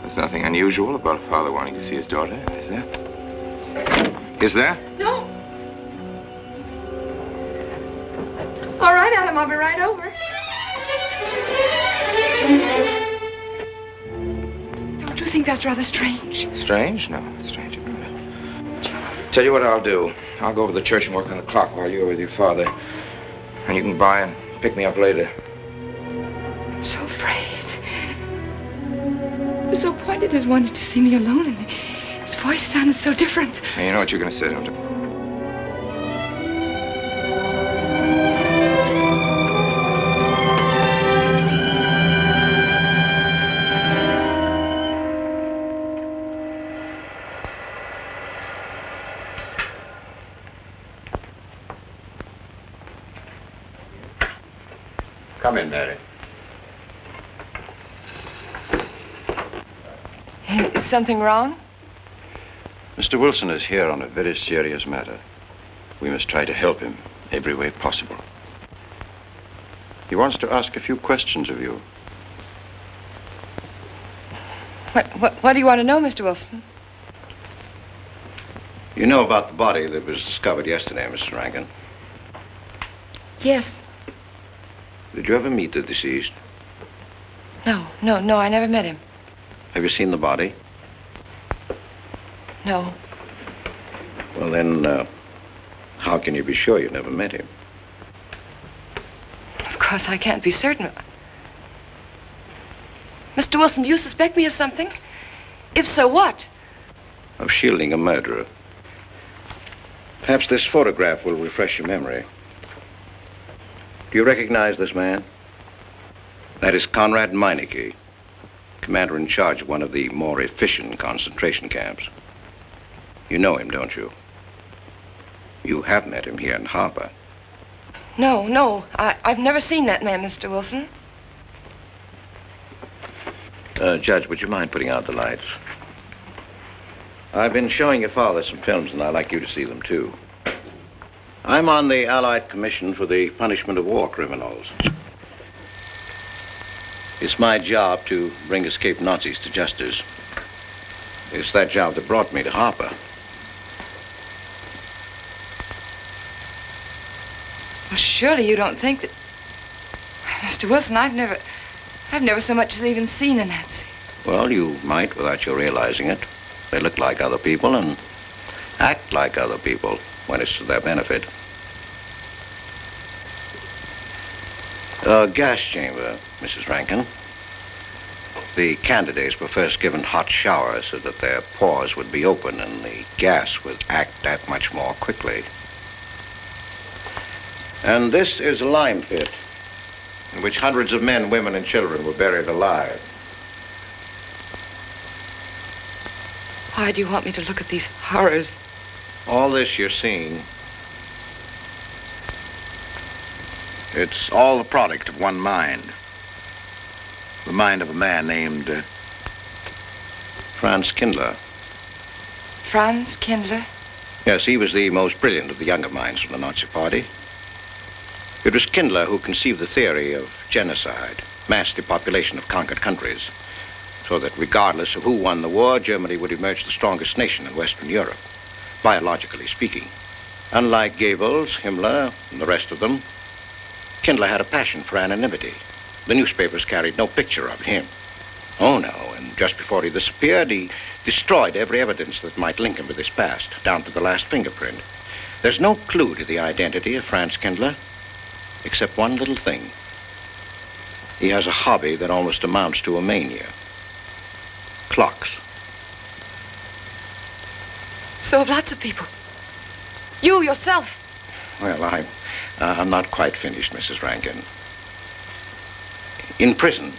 There's nothing unusual about a father wanting to see his daughter, is there? Is there? No. All right, Adam, I'll be right over. Don't you think that's rather strange? Strange? No, it's strange. Tell you what I'll do. I'll go over to the church and work on the clock while you're with your father. And you can buy and pick me up later. I'm so afraid. He was so pointed as wanted to see me alone, and his voice sounded so different. Hey, you know what you're going to say, don't you? Come in, Mary. Is something wrong? Mr. Wilson is here on a very serious matter. We must try to help him every way possible. He wants to ask a few questions of you. What do you want to know, Mr. Wilson? You know about the body that was discovered yesterday, Mr. Rankin? Yes. Did you ever meet the deceased? No, I never met him. Have you seen the body? No. Well, then, how can you be sure you never met him? Of course, I can't be certain. Mr. Wilson, do you suspect me of something? If so, what? Of shielding a murderer. Perhaps this photograph will refresh your memory. Do you recognize this man? That is Konrad Meinike, commander in charge of one of the more efficient concentration camps. You know him, don't you? You have met him here in Harbor. No, I've never seen that man, Mr. Wilson. Judge, would you mind putting out the lights? I've been showing your father some films, and I'd like you to see them, too. I'm on the Allied Commission for the Punishment of War Criminals. It's my job to bring escaped Nazis to justice. It's that job that brought me to Harper. Well, surely you don't think that... Mr. Wilson, I've never so much as even seen a Nazi. Well, you might without you realizing it. They look like other people and act like other people when it's to their benefit. A gas chamber, Mrs. Rankin. The candidates were first given hot showers so that their pores would be open and the gas would act that much more quickly. And this is a lime pit in which hundreds of men, women, and children were buried alive. Why do you want me to look at these horrors? All this you're seeing, it's all the product of one mind. The mind of a man named Franz Kindler. Franz Kindler? Yes, he was the most brilliant of the younger minds from the Nazi Party. It was Kindler who conceived the theory of genocide, mass depopulation of conquered countries, so that regardless of who won the war, Germany would emerge the strongest nation in Western Europe, biologically speaking. Unlike Goebbels, Himmler, and the rest of them, Kindler had a passion for anonymity. The newspapers carried no picture of him. Oh, no, and just before he disappeared, he destroyed every evidence that might link him with his past, down to the last fingerprint. There's no clue to the identity of Franz Kindler, except one little thing. He has a hobby that almost amounts to a mania. Clocks. So have lots of people. You yourself. Well, I'm not quite finished, Mrs. Rankin. In prison,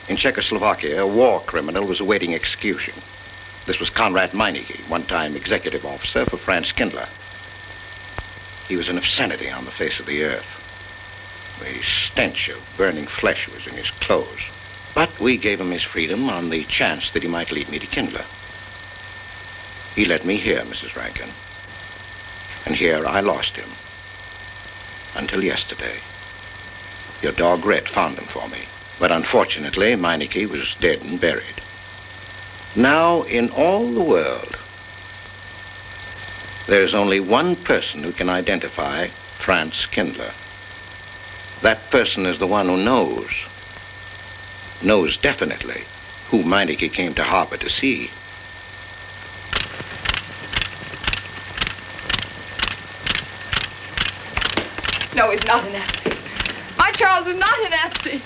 in Czechoslovakia, a war criminal was awaiting execution. This was Konrad Meinike, one-time executive officer for Franz Kindler. He was an obscenity on the face of the earth. The stench of burning flesh was in his clothes. But we gave him his freedom on the chance that he might lead me to Kindler. He led me here, Mrs. Rankin. And here I lost him. Until yesterday. Your dog Red found him for me. But unfortunately, Meinike was dead and buried. Now, in all the world, there's only one person who can identify Franz Kindler. That person is the one who knows definitely who Meinike came to harbor to see. No, he's not a Nazi. My Charles is not a Nazi.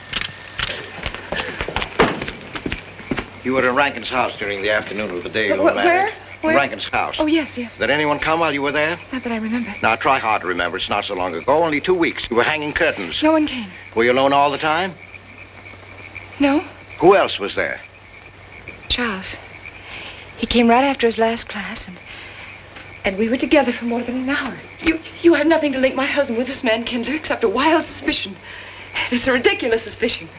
You were in Rankin's house during the afternoon of the day you were married. Where? Rankin's house. Oh, yes, yes. Did anyone come while you were there? Not that I remember. Now, try hard to remember. It's not so long ago. Only 2 weeks. You were hanging curtains. No one came. Were you alone all the time? No. Who else was there? Charles. He came right after his last class, and we were together for more than an hour. You have nothing to link my husband with this man, Kindler, except a wild suspicion. It's a ridiculous suspicion.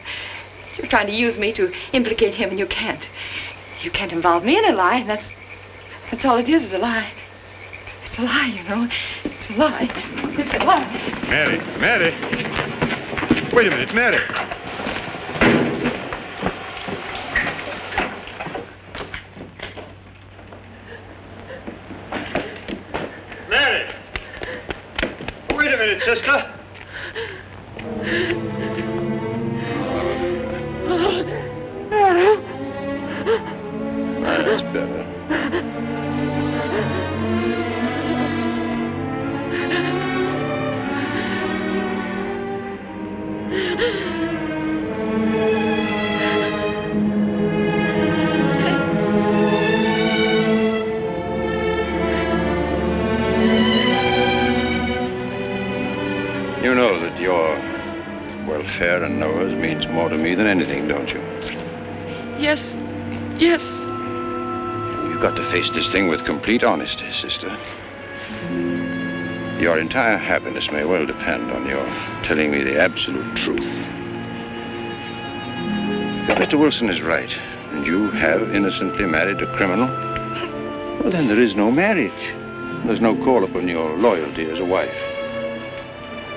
You're trying to use me to implicate him, and you can't. You can't involve me in a lie, and that's all it is a lie. It's a lie, you know. It's a lie. It's a lie. Mary. Wait a minute, Mary. Mary! Wait a minute, sister. That's better. You know that your welfare and Noah's means more to me than anything, don't you? Yes. You've got to face this thing with complete honesty, sister. Your entire happiness may well depend on your telling me the absolute truth. If Mr. Wilson is right, and you have innocently married a criminal, well, then there is no marriage. There's no call upon your loyalty as a wife.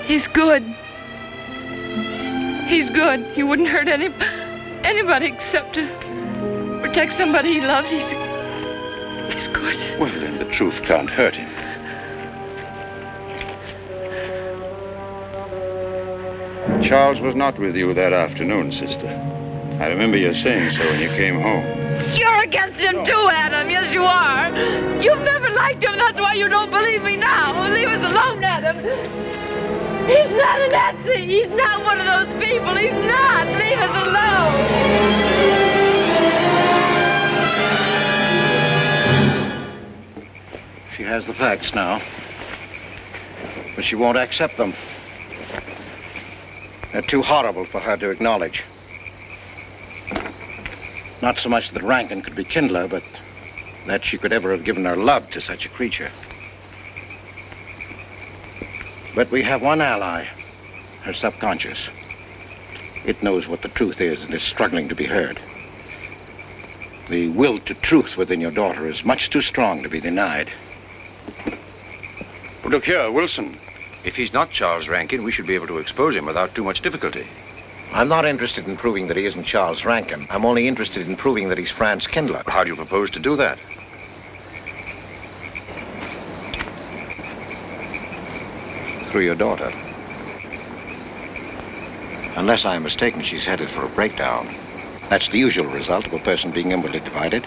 He's good. He's good. He wouldn't hurt anybody except to protect somebody he loved. He's good. Well, then the truth can't hurt him. Charles was not with you that afternoon, sister. I remember you saying so when you came home. You're against him too, Adam. Yes, you are. You've never liked him. That's why you don't believe me now. Leave us alone, Adam. He's not a Nazi. He's not one of those people. He's not. Leave us alone. She has the facts now, but she won't accept them. They're too horrible for her to acknowledge. Not so much that Rankin could be Kindler, but that she could ever have given her love to such a creature. But we have one ally, her subconscious. It knows what the truth is and is struggling to be heard. The will to truth within your daughter is much too strong to be denied. But look here, Wilson. If he's not Charles Rankin, we should be able to expose him without too much difficulty. I'm not interested in proving that he isn't Charles Rankin. I'm only interested in proving that he's Franz Kindler. How do you propose to do that? Through your daughter. Unless I'm mistaken, she's headed for a breakdown. That's the usual result of a person being inwardly divided.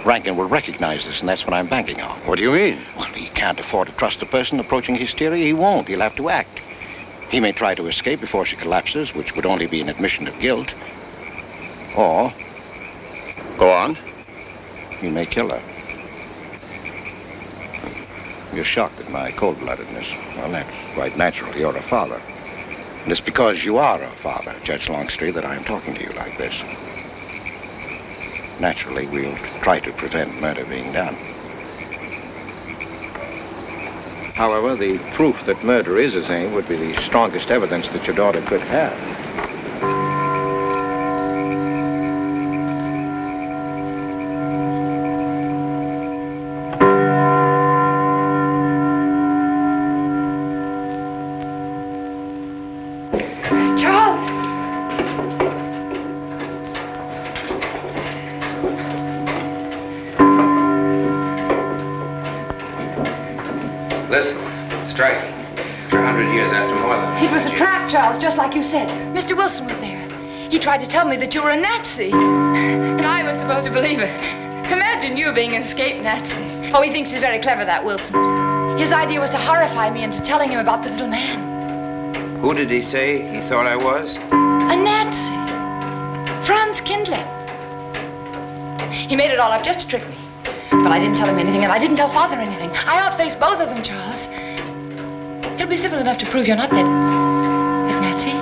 Rankin will recognize this, and that's what I'm banking on. What do you mean? Well, he can't afford to trust a person approaching hysteria. He won't. He'll have to act. He may try to escape before she collapses, which would only be an admission of guilt. Or... Go on. He may kill her. You're shocked at my cold-bloodedness. Well, that's quite natural. You're a father. And it's because you are a father, Judge Longstreet, that I'm talking to you like this. Naturally, we'll try to prevent murder being done. However, the proof that murder is his aim would be the strongest evidence that your daughter could have. Just like you said. Mr. Wilson was there. He tried to tell me that you were a Nazi. And I was supposed to believe it. Imagine you being an escaped Nazi. Oh, he thinks he's very clever, that Wilson. His idea was to horrify me into telling him about the little man. Who did he say he thought I was? A Nazi. Franz Kindler. He made it all up just to trick me. But I didn't tell him anything, and I didn't tell Father anything. I outfaced both of them, Charles. He'll be civil enough to prove you're not that Nazi.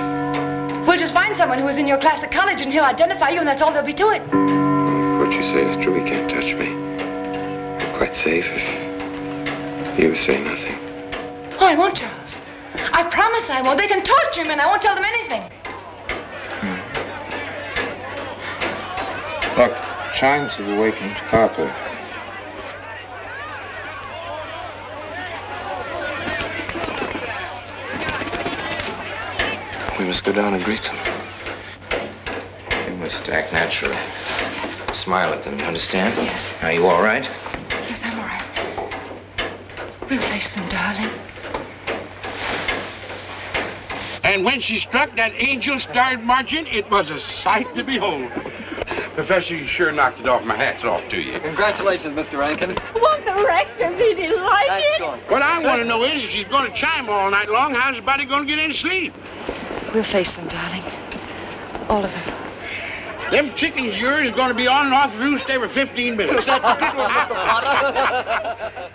We'll just find someone who was in your class at college and he'll identify you and that's all there'll be to it. What you say is true. He can't touch me. I'm quite safe if you say nothing. Oh, I won't, Charles. I promise I won't. They can torture him and I won't tell them anything. Look, chimes have awakened Papa. We must go down and greet them. You must act naturally. Yes. Smile at them, you understand? Yes. Are you all right? Yes, I'm all right. We'll face them, darling. And when she struck that angel-starred margin, it was a sight to behold. Professor, you sure knocked it off. My hat's off to you. Congratulations, Mr. Rankin. Won't the rector be delighted? What I want to know is, if she's going to chime all night long, how's the body going to get any sleep? We'll face them, darling. All of them. Them chickens of yours are going to be on and off the roost every 15 minutes. That's a good one, Mr. Potter.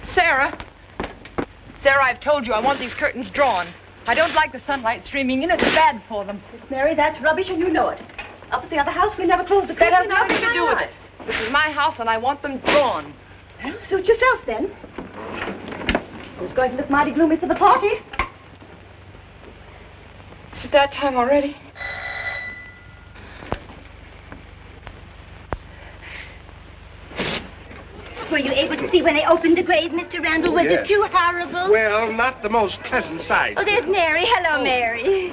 Sara. Sara, I've told you I want these curtains drawn. I don't like the sunlight streaming in. It's bad for them. Miss Mary, that's rubbish and you know it. Up at the other house, we never closed the curtains. That has nothing to do with it. This is my house and I want them drawn. Well, suit yourself then. It's going to look mighty gloomy for the party. Is it that time already? Were you able to see when they opened the grave, Mr. Randall? Was it too horrible? Well, not the most pleasant sight. Oh, there's Mary. Hello, Mary.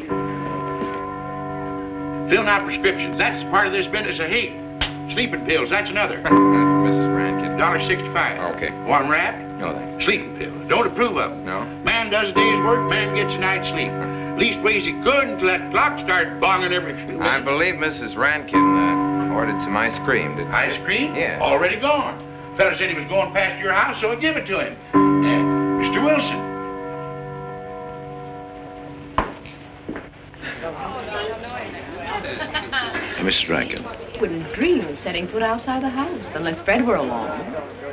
Filling out prescriptions. That's part of this business of hate. Sleeping pills, that's another. Mrs. Rankin. $1.65. Okay. One wrap? No, thanks. Sleeping pills. Don't approve of them. No? Man does a day's work, man gets a night's sleep. Leastways he could until that clock starts bonging every few minutes. I believe Mrs. Rankin ordered some ice cream, didn't Ice cream? Yeah. Already gone. Fella said he was going past your house, so I give it to him. Mr. Wilson. Mrs. Rankin. Wouldn't dream of setting foot outside the house unless Fred were along.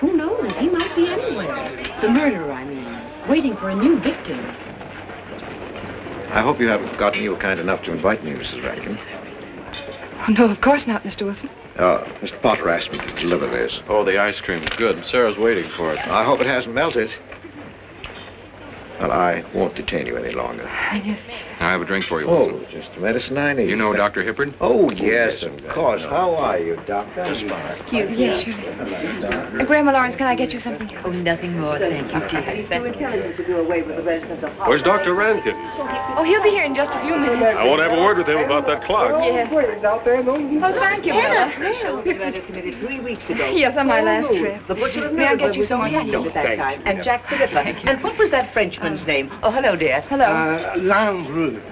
Who knows? He might be anywhere. The murderer, I mean, waiting for a new victim. I hope you haven't forgotten you were kind enough to invite me, Mrs. Rankin. Oh, no, of course not, Mr. Wilson. Mr. Potter asked me to deliver this. Oh, the ice cream's good. Sarah's waiting for it. I hope it hasn't melted. Well, I won't detain you any longer. Yes. I have a drink for you, Wilson. Oh, just the medicine I need. You know Dr. Hippard? Oh, yes, of course. How are you, Doctor? Excuse me. Yes, surely. Grandma Lawrence, can I get you something else? Oh, nothing more, thank you, dear. He's too intelligent to do away with the residents of Where's Dr. Rankin? Oh, he'll be here in just a few minutes. I want to have a word with him about that clock. Yes. Oh, thank you, Bella. The show the murder committed 3 weeks ago. Yes, on my last trip. The butcher of May I get you was some only tea? at that time. And Jack the Ripper. Thank you. And what was that Frenchman's name? Oh, hello, dear. Hello. Langru.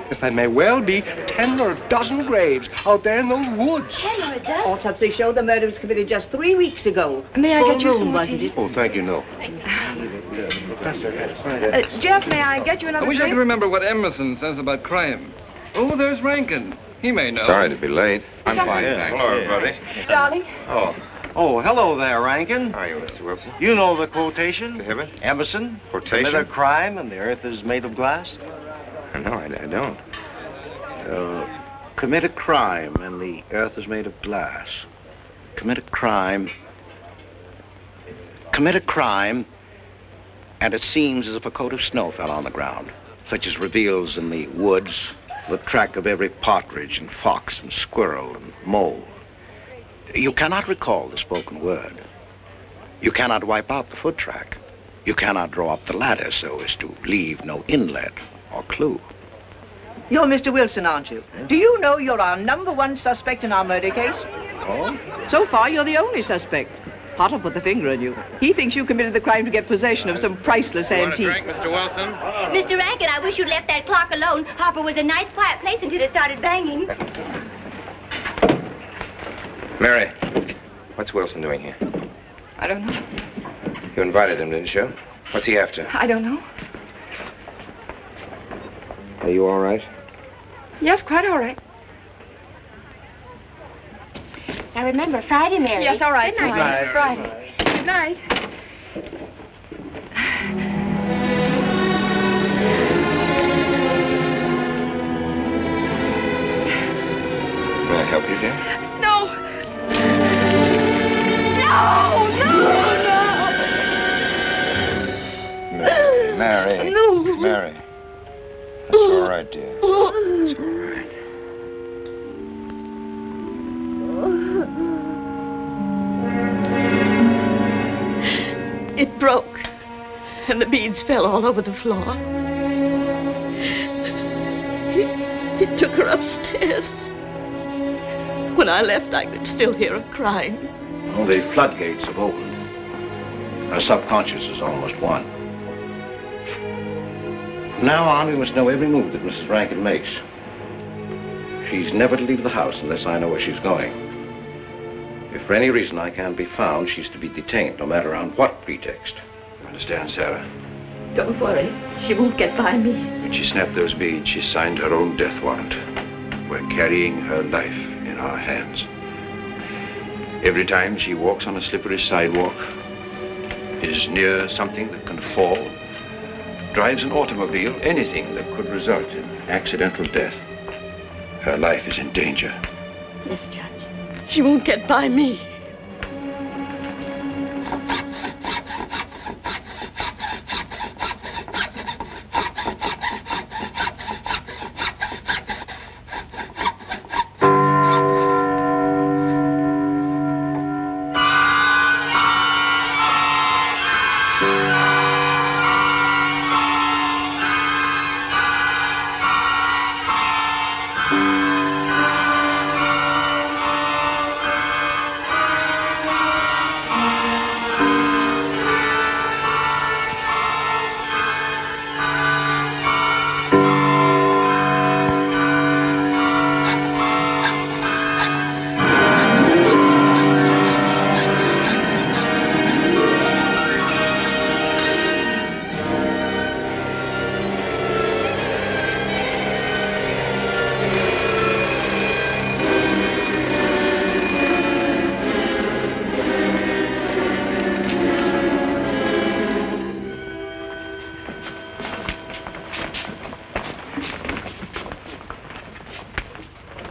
Yes, there may well be 10 or a dozen graves out there in those woods. 10 or a dozen? Autopsy showed the murder was committed just 3 weeks ago. May I Full get you moon, some more wasn't tea? it? Oh, thank you, no. Jeff, may I get you another I wish I drink? could remember what Emerson says about crime. Oh, there's Rankin. He may know. Sorry to be late. I'm fine, thanks. Hello, everybody. Darling. Oh, hello there, Rankin. How are you, Mr. Wilson? You know the quotation? To Hibbert? Emerson. Quotation? Commit a crime and the earth is made of glass. No, I don't. Commit a crime and the earth is made of glass. Commit a crime. Commit a crime and it seems as if a coat of snow fell on the ground, such as reveals in the woods the track of every partridge and fox and squirrel and mole. You cannot recall the spoken word. You cannot wipe out the foot track. You cannot draw up the ladder so as to leave no inlet or clue. You're Mr. Wilson, aren't you? Do you know you're our #1 suspect in our murder case? Oh? So far, you're the only suspect. Potter put the finger on you. He thinks you committed the crime to get possession of some priceless antique. Want a drink, Mr. Wilson? Mr. Rankin, I wish you'd left that clock alone. Harper was a nice, quiet place until it started banging. Mary, what's Wilson doing here? I don't know. You invited him, didn't you? What's he after? I don't know. Are you all right? Yes, quite all right. Now remember, Friday, Mary. Yes, all right. Good night. Friday. Good night. May I help you, dear? No. No, Mary. No. Mary. That's all right, dear. It's all right. It broke, and the beads fell all over the floor. He took her upstairs. When I left, I could still hear her crying. Well, the floodgates have opened. Our subconscious is almost won. From now on, we must know every move that Mrs. Rankin makes. She's never to leave the house unless I know where she's going. If for any reason I can't be found, she's to be detained, no matter on what pretext. You understand, Sara? Don't worry. She won't get by me. When she snapped those beads, she signed her own death warrant. We're carrying her life in our hands. Every time she walks on a slippery sidewalk, is near something that can fall, drives an automobile, anything that could result in accidental death, her life is in danger. Yes, Judge. She won't get by me.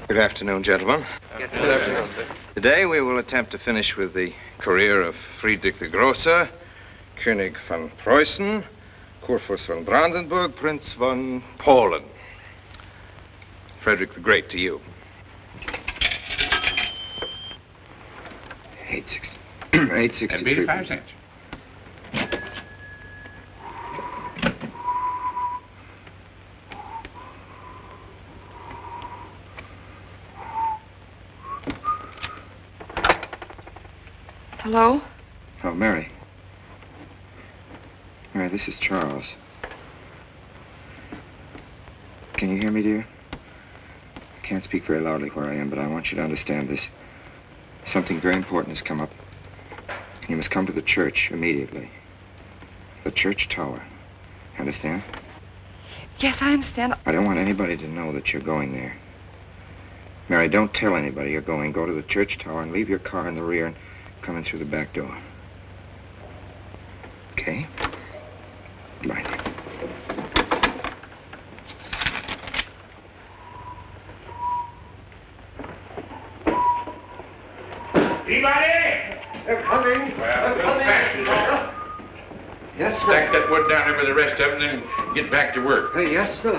Good afternoon, gentlemen. Good afternoon, sir. Today we will attempt to finish with the career of Friedrich the Großer, König von Preußen, Kurfürst von Brandenburg, Prince von Polen. Frederick the Great to you. 863. 85 cents. Hello? Oh, Mary. Mary, this is Charles. Can you hear me, dear? I can't speak very loudly where I am, but I want you to understand this. Something very important has come up. You must come to the church immediately. The church tower. Understand? Yes, I understand. I don't want anybody to know that you're going there. Mary, don't tell anybody you're going. Go to the church tower and leave your car in the rear and come in through the back door. Okay? Bye. Peabody! They're coming. Well, don't pass it. Yes, sir. Stack that wood down there with the rest of them, then get back to work. Yes, sir.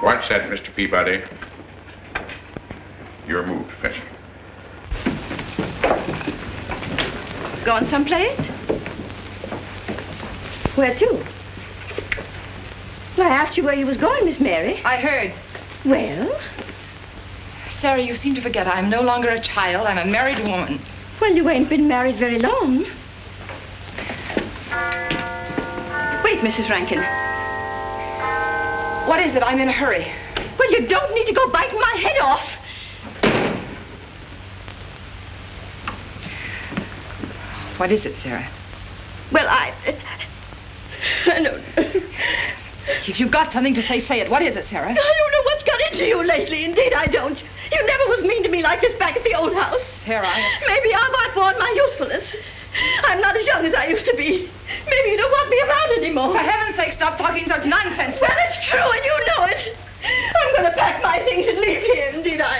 Watch that, Mr. Peabody. Your move, Professor. Going someplace? Where to? Well, I asked you where you was going, Miss Mary. I heard. Well? Sara, you seem to forget I'm no longer a child. I'm a married woman. Well, you ain't been married very long. Wait, Mrs. Rankin. What is it? I'm in a hurry. Well, you don't need to go biting my head off. What is it, Sara? Well, I don't know. If you've got something to say, say it. What is it, Sara? I don't know what's got into you lately. Indeed, I don't. You never was mean to me like this back at the old house. Sara, Maybe I've outworn my usefulness. I'm not as young as I used to be. Maybe you don't want me around anymore. For heaven's sake, stop talking such nonsense. Well, it's true, and you know it. I'm going to pack my things and leave here. Indeed, I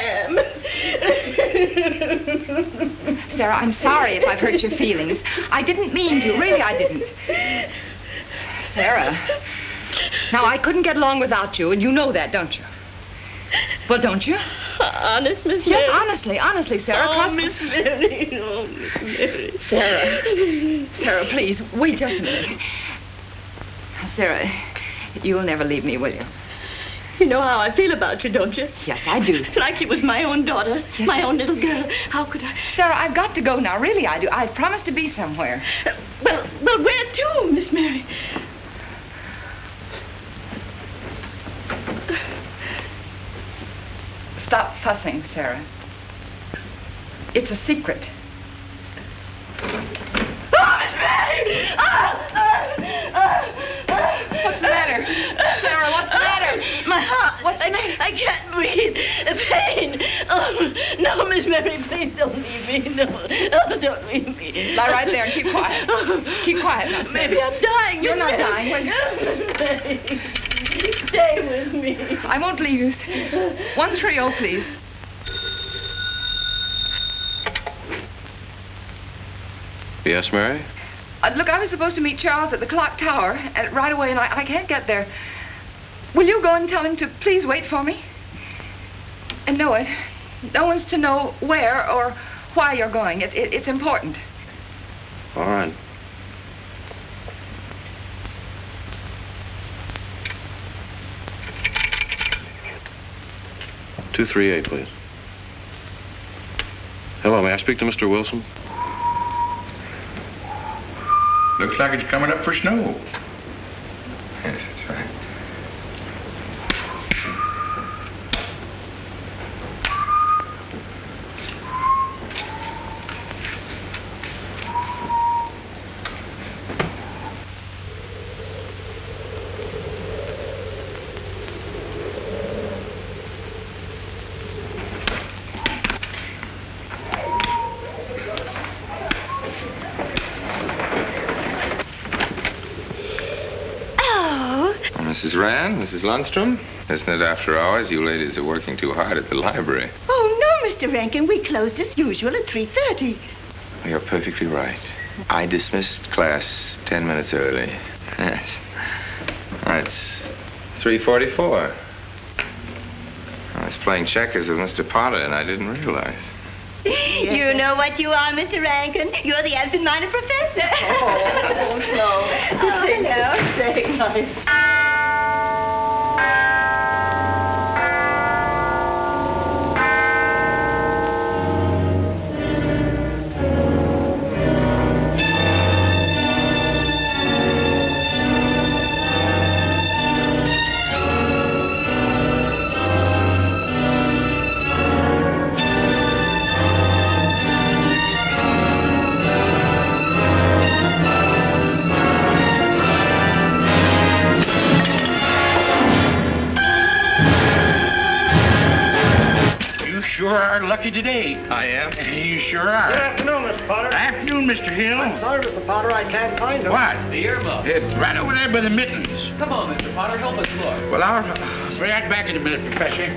am. Sara, I'm sorry if I've hurt your feelings. I didn't mean to. Really, I didn't. Sara, now, I couldn't get along without you, and you know that, don't you? Well, don't you? Honest, Miss Mary? Yes, honestly, Sara. Oh, Miss Mary. Oh, Miss Mary. Sara, please, wait just a minute. Sara, you'll never leave me, will you? You know how I feel about you, don't you? Yes, I do. It's like you was my own daughter, Yes, my own little girl. How could I? Sara, I've got to go now. Really, I do. I've promised to be somewhere. Well, where to, Miss Mary? Stop fussing, Sara. It's a secret. Oh, Miss Mary! What's the matter? Sara, what's the matter? My heart. What's the matter? I can't breathe. Pain. Oh, no, Miss Mary, please don't leave me. No. Oh, don't leave me. Lie right there and keep quiet. Keep quiet now, Sara. Maybe I'm dying. You're Miss not Mary. dying. Miss Mary, stay with me. I won't leave you. 130, please. Yes, Mary? Look, I was supposed to meet Charles at the clock tower right away, and I can't get there. Will you go and tell him to please wait for me? And no one's to know where or why you're going. It's important. All right. $238, please. Hello, may I speak to Mr. Wilson? Looks like it's coming up for snow. Yes, that's right. Mrs. Rand, Mrs. Lundstrom, isn't it after hours? You ladies are working too hard at the library. Oh, no, Mr. Rankin. We closed as usual at 3:30. You're perfectly right. I dismissed class 10 minutes early. Yes. It's 3:44. I was playing checkers with Mr. Potter, and I didn't realize. You know what you are, Mr. Rankin. You're the absent-minded professor. Oh, no. Oh, no. Say nice. are lucky today. I am. You sure are. Good afternoon, Mr. Potter. Afternoon, Mr. Hill. I'm sorry, Mr. Potter, I can't find him. What? The earmuff. Right over there by the mittens. Come on, Mr. Potter, help us look. Well, I'll be right back in a minute, Professor.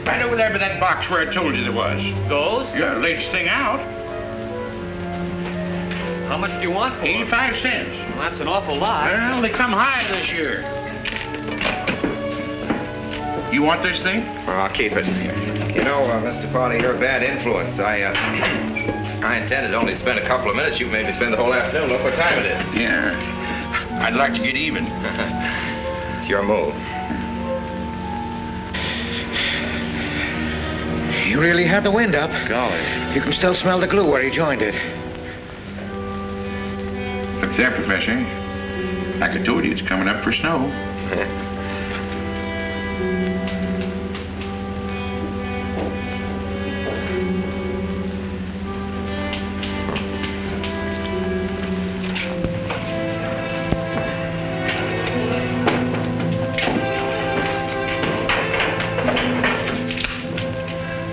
Right over there by that box where I told you there was. Those? Yeah, latest thing out. How much do you want for 85 cents. Well, that's an awful lot. Well, they come high this year. You want this thing? Well, I'll keep it. You know, Mr. Potter, you're a bad influence. I intended only to spend a couple of minutes. You've made me spend the whole afternoon. Look what time it is. Yeah. I'd like to get even. It's your move. You really had the wind up. Golly. You can still smell the glue where you joined it. Look there, Professor. Like I told you, it's coming up for snow.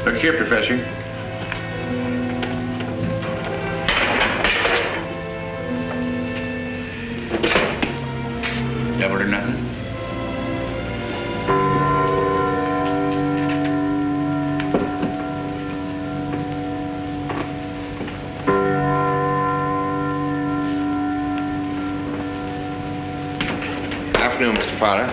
Look here, Professor. Double or nothing? Afternoon, Mr. Potter.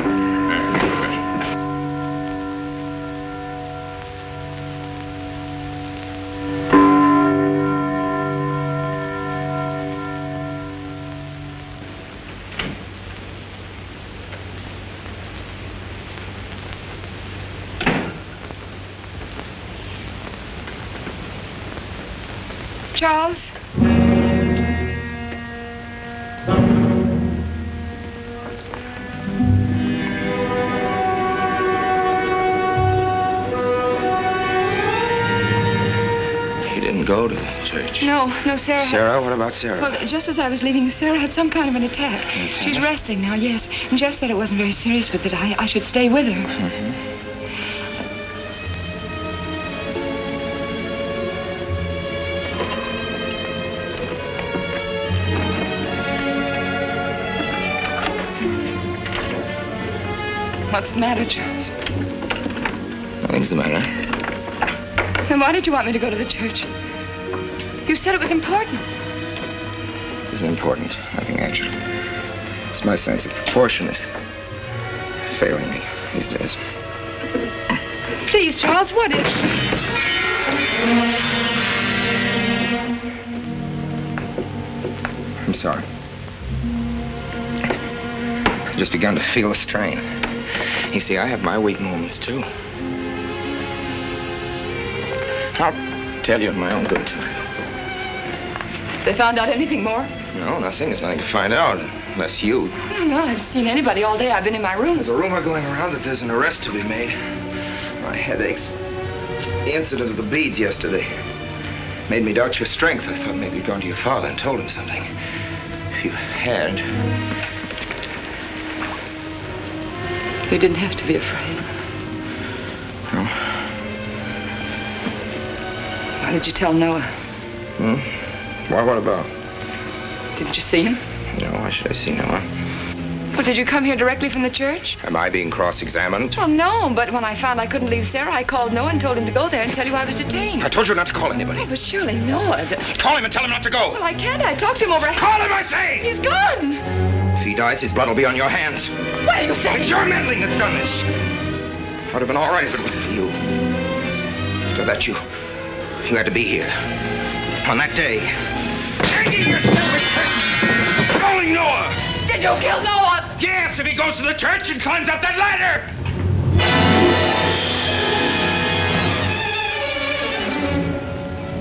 Charles? He didn't go to the church. No, Sarah. Sarah? What about Sarah? Well, just as I was leaving, Sarah had some kind of an attack. She's resting now, yes. And Jeff said it wasn't very serious, but that I should stay with her. Mm-hmm. What's the matter, Charles? Nothing's the matter. Then why did you want me to go to the church? You said it was important. It isn't important. Nothing actually. It's my sense of proportion is failing me these days. Please, Charles, what is it? I'm sorry. I've just begun to feel a strain. You see, I have my weak moments, too. I'll tell you in my own good time. They found out anything more? No, nothing. There's nothing to find out, unless you. No, I haven't seen anybody all day. I've been in my room. There's a rumor going around that there's an arrest to be made. My head aches. The incident of the beads yesterday made me doubt your strength. I thought maybe you'd gone to your father and told him something. If you had... You didn't have to be afraid. No. Why did you tell Noah? Why, what about? Didn't you see him? No, why should I see Noah? Well, did you come here directly from the church? Am I being cross-examined? Well, no, but when I found I couldn't leave Sarah, I called Noah and told him to go there and tell you I was detained. I told you not to call anybody. Oh, but surely Noah... Call him and tell him not to go. Well, I can't. I talked to him over... Call him, I say! He's gone! If he dies, his blood will be on your hands. What are you saying? It's your meddling that's done this. Would have been all right if it wasn't for you. So that you had to be here. On that day. Hanging yourself in curtains. Calling Noah. Did you kill Noah? Yes, if he goes to the church and climbs up that ladder.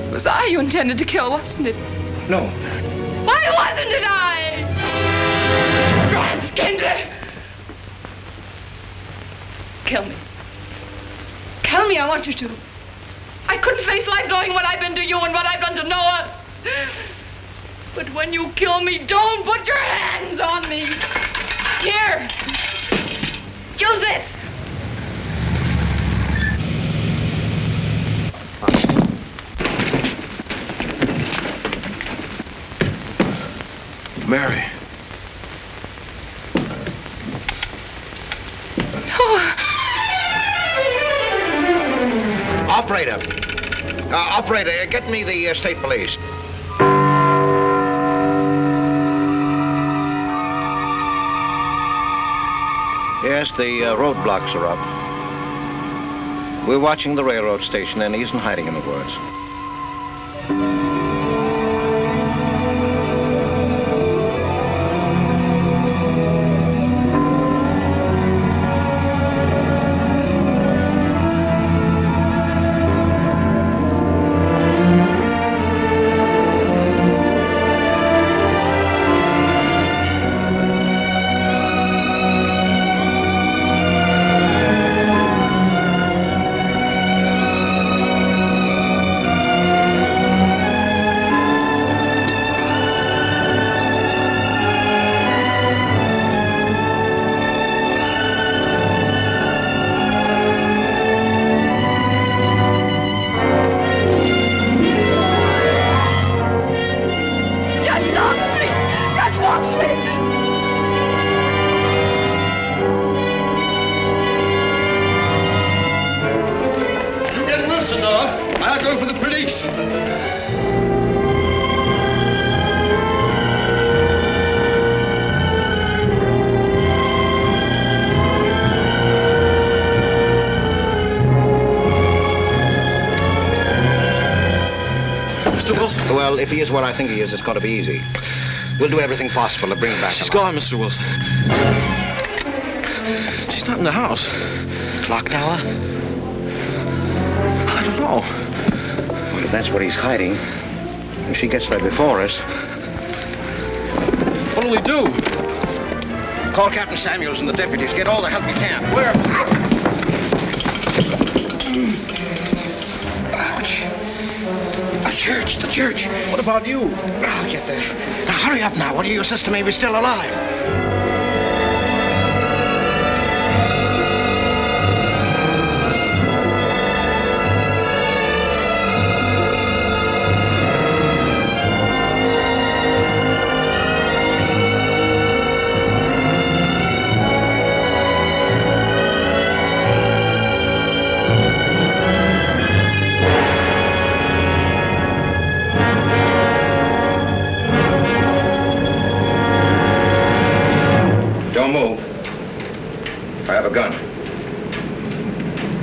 It was I you intended to kill, wasn't it? No. Why wasn't it I? Franz Kindler! Kill me. Kill me, I want you to. I couldn't face life knowing what I've been to you and what I've done to Noah. But when you kill me, don't put your hands on me. Here. Use this. Mary. Operator. Operator, get me the state police. Yes, the roadblocks are up. We're watching the railroad station, and he isn't hiding in the woods. Well, if he is what I think he is, it's going to be easy. We'll do everything possible to bring him back. She's gone, Mr. Wilson. She's not in the house. Clock tower? I don't know. Well, if that's what he's hiding, if she gets there before us... What'll we do? Call Captain Samuels and the deputies. Get all the help you can. Where? The church. What about you? I'll get there. Now, hurry up now. What are your sister maybe still alive?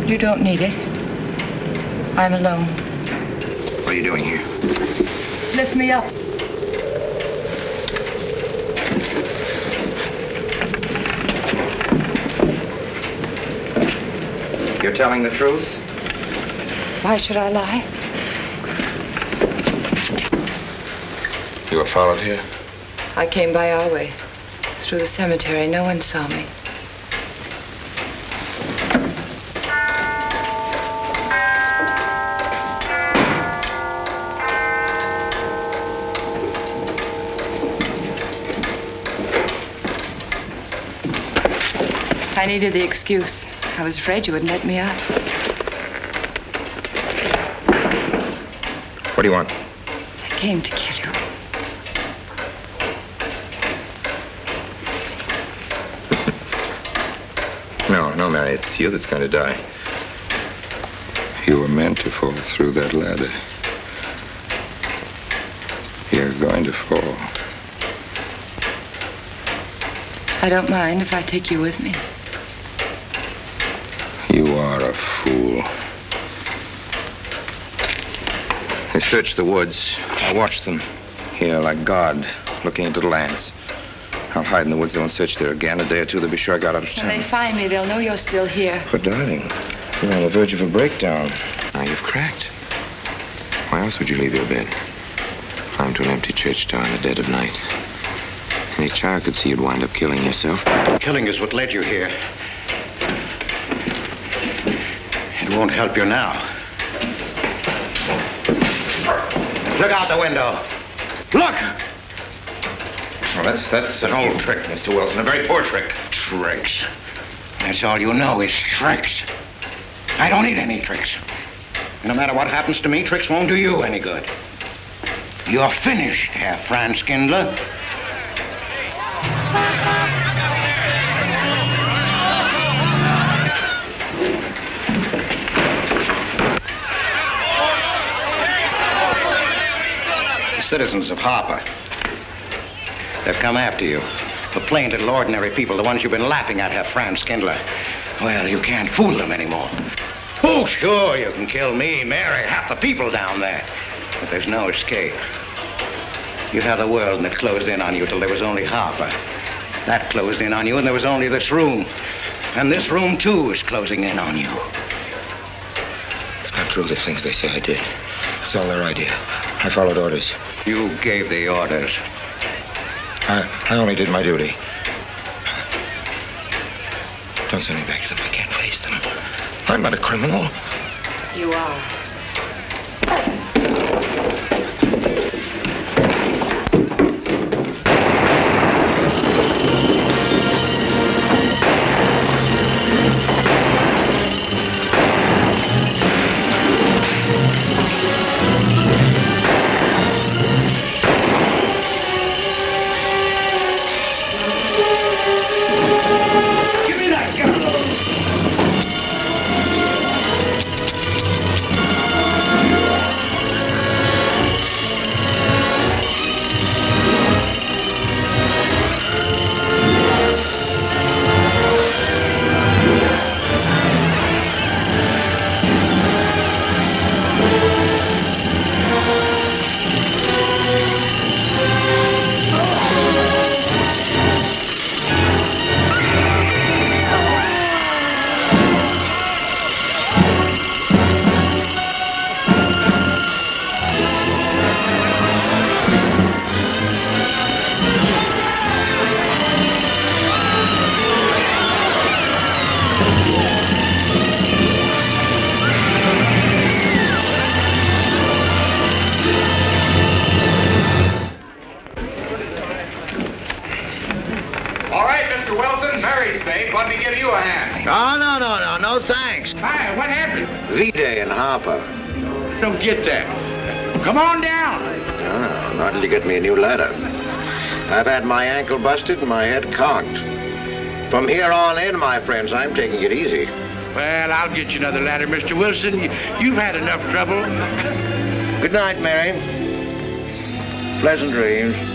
You don't need it. I'm alone. What are you doing here? Lift me up. You're telling the truth? Why should I lie? You were followed here? I came by our way. Through the cemetery. No one saw me. I needed the excuse. I was afraid you wouldn't let me out. What do you want? I came to kill you. No, Mary, it's you that's going to die. You were meant to fall through that ladder. You're going to fall. I don't mind if I take you with me. You are a fool. They searched the woods. I watched them here like God, looking into the lands. I'll hide in the woods. They won't search there again. A day or two, they'll be sure I got out of town. When they find me, they'll know you're still here. But, darling, you're on the verge of a breakdown. Now you've cracked. Why else would you leave your bed? Climb to an empty church tower in the dead of night. Any child could see you'd wind up killing yourself. Killing is what led you here. It won't help you now. Look out the window. Look! Well, that's an old trick, Mr. Wilson. A very poor trick. Tricks. That's all you know is tricks. I don't need any tricks. No matter what happens to me, tricks won't do you any good. You're finished, Herr Franz Kindler. citizens of Harper. They've come after you. The plain little ordinary people, the ones you've been laughing at, have Franz Kindler. Well, you can't fool them anymore. Oh, sure, you can kill me, Mary, half the people down there. But there's no escape. You have the world, and it closed in on you till there was only Harper. That closed in on you, and there was only this room. And this room, too, is closing in on you. It's not true, the things they say I did. It's all their idea. I followed orders. You gave the orders. I only did my duty. Don't send me back to them. I can't face them. I'm not a criminal. You are. No, thanks. Hi, what happened? V-Day in Harper. Don't get that. Come on down. Oh, not till you get me a new ladder. I've had my ankle busted and my head conked. From here on in, my friends, I'm taking it easy. Well, I'll get you another ladder, Mr. Wilson. You've had enough trouble. Good night, Mary. Pleasant dreams.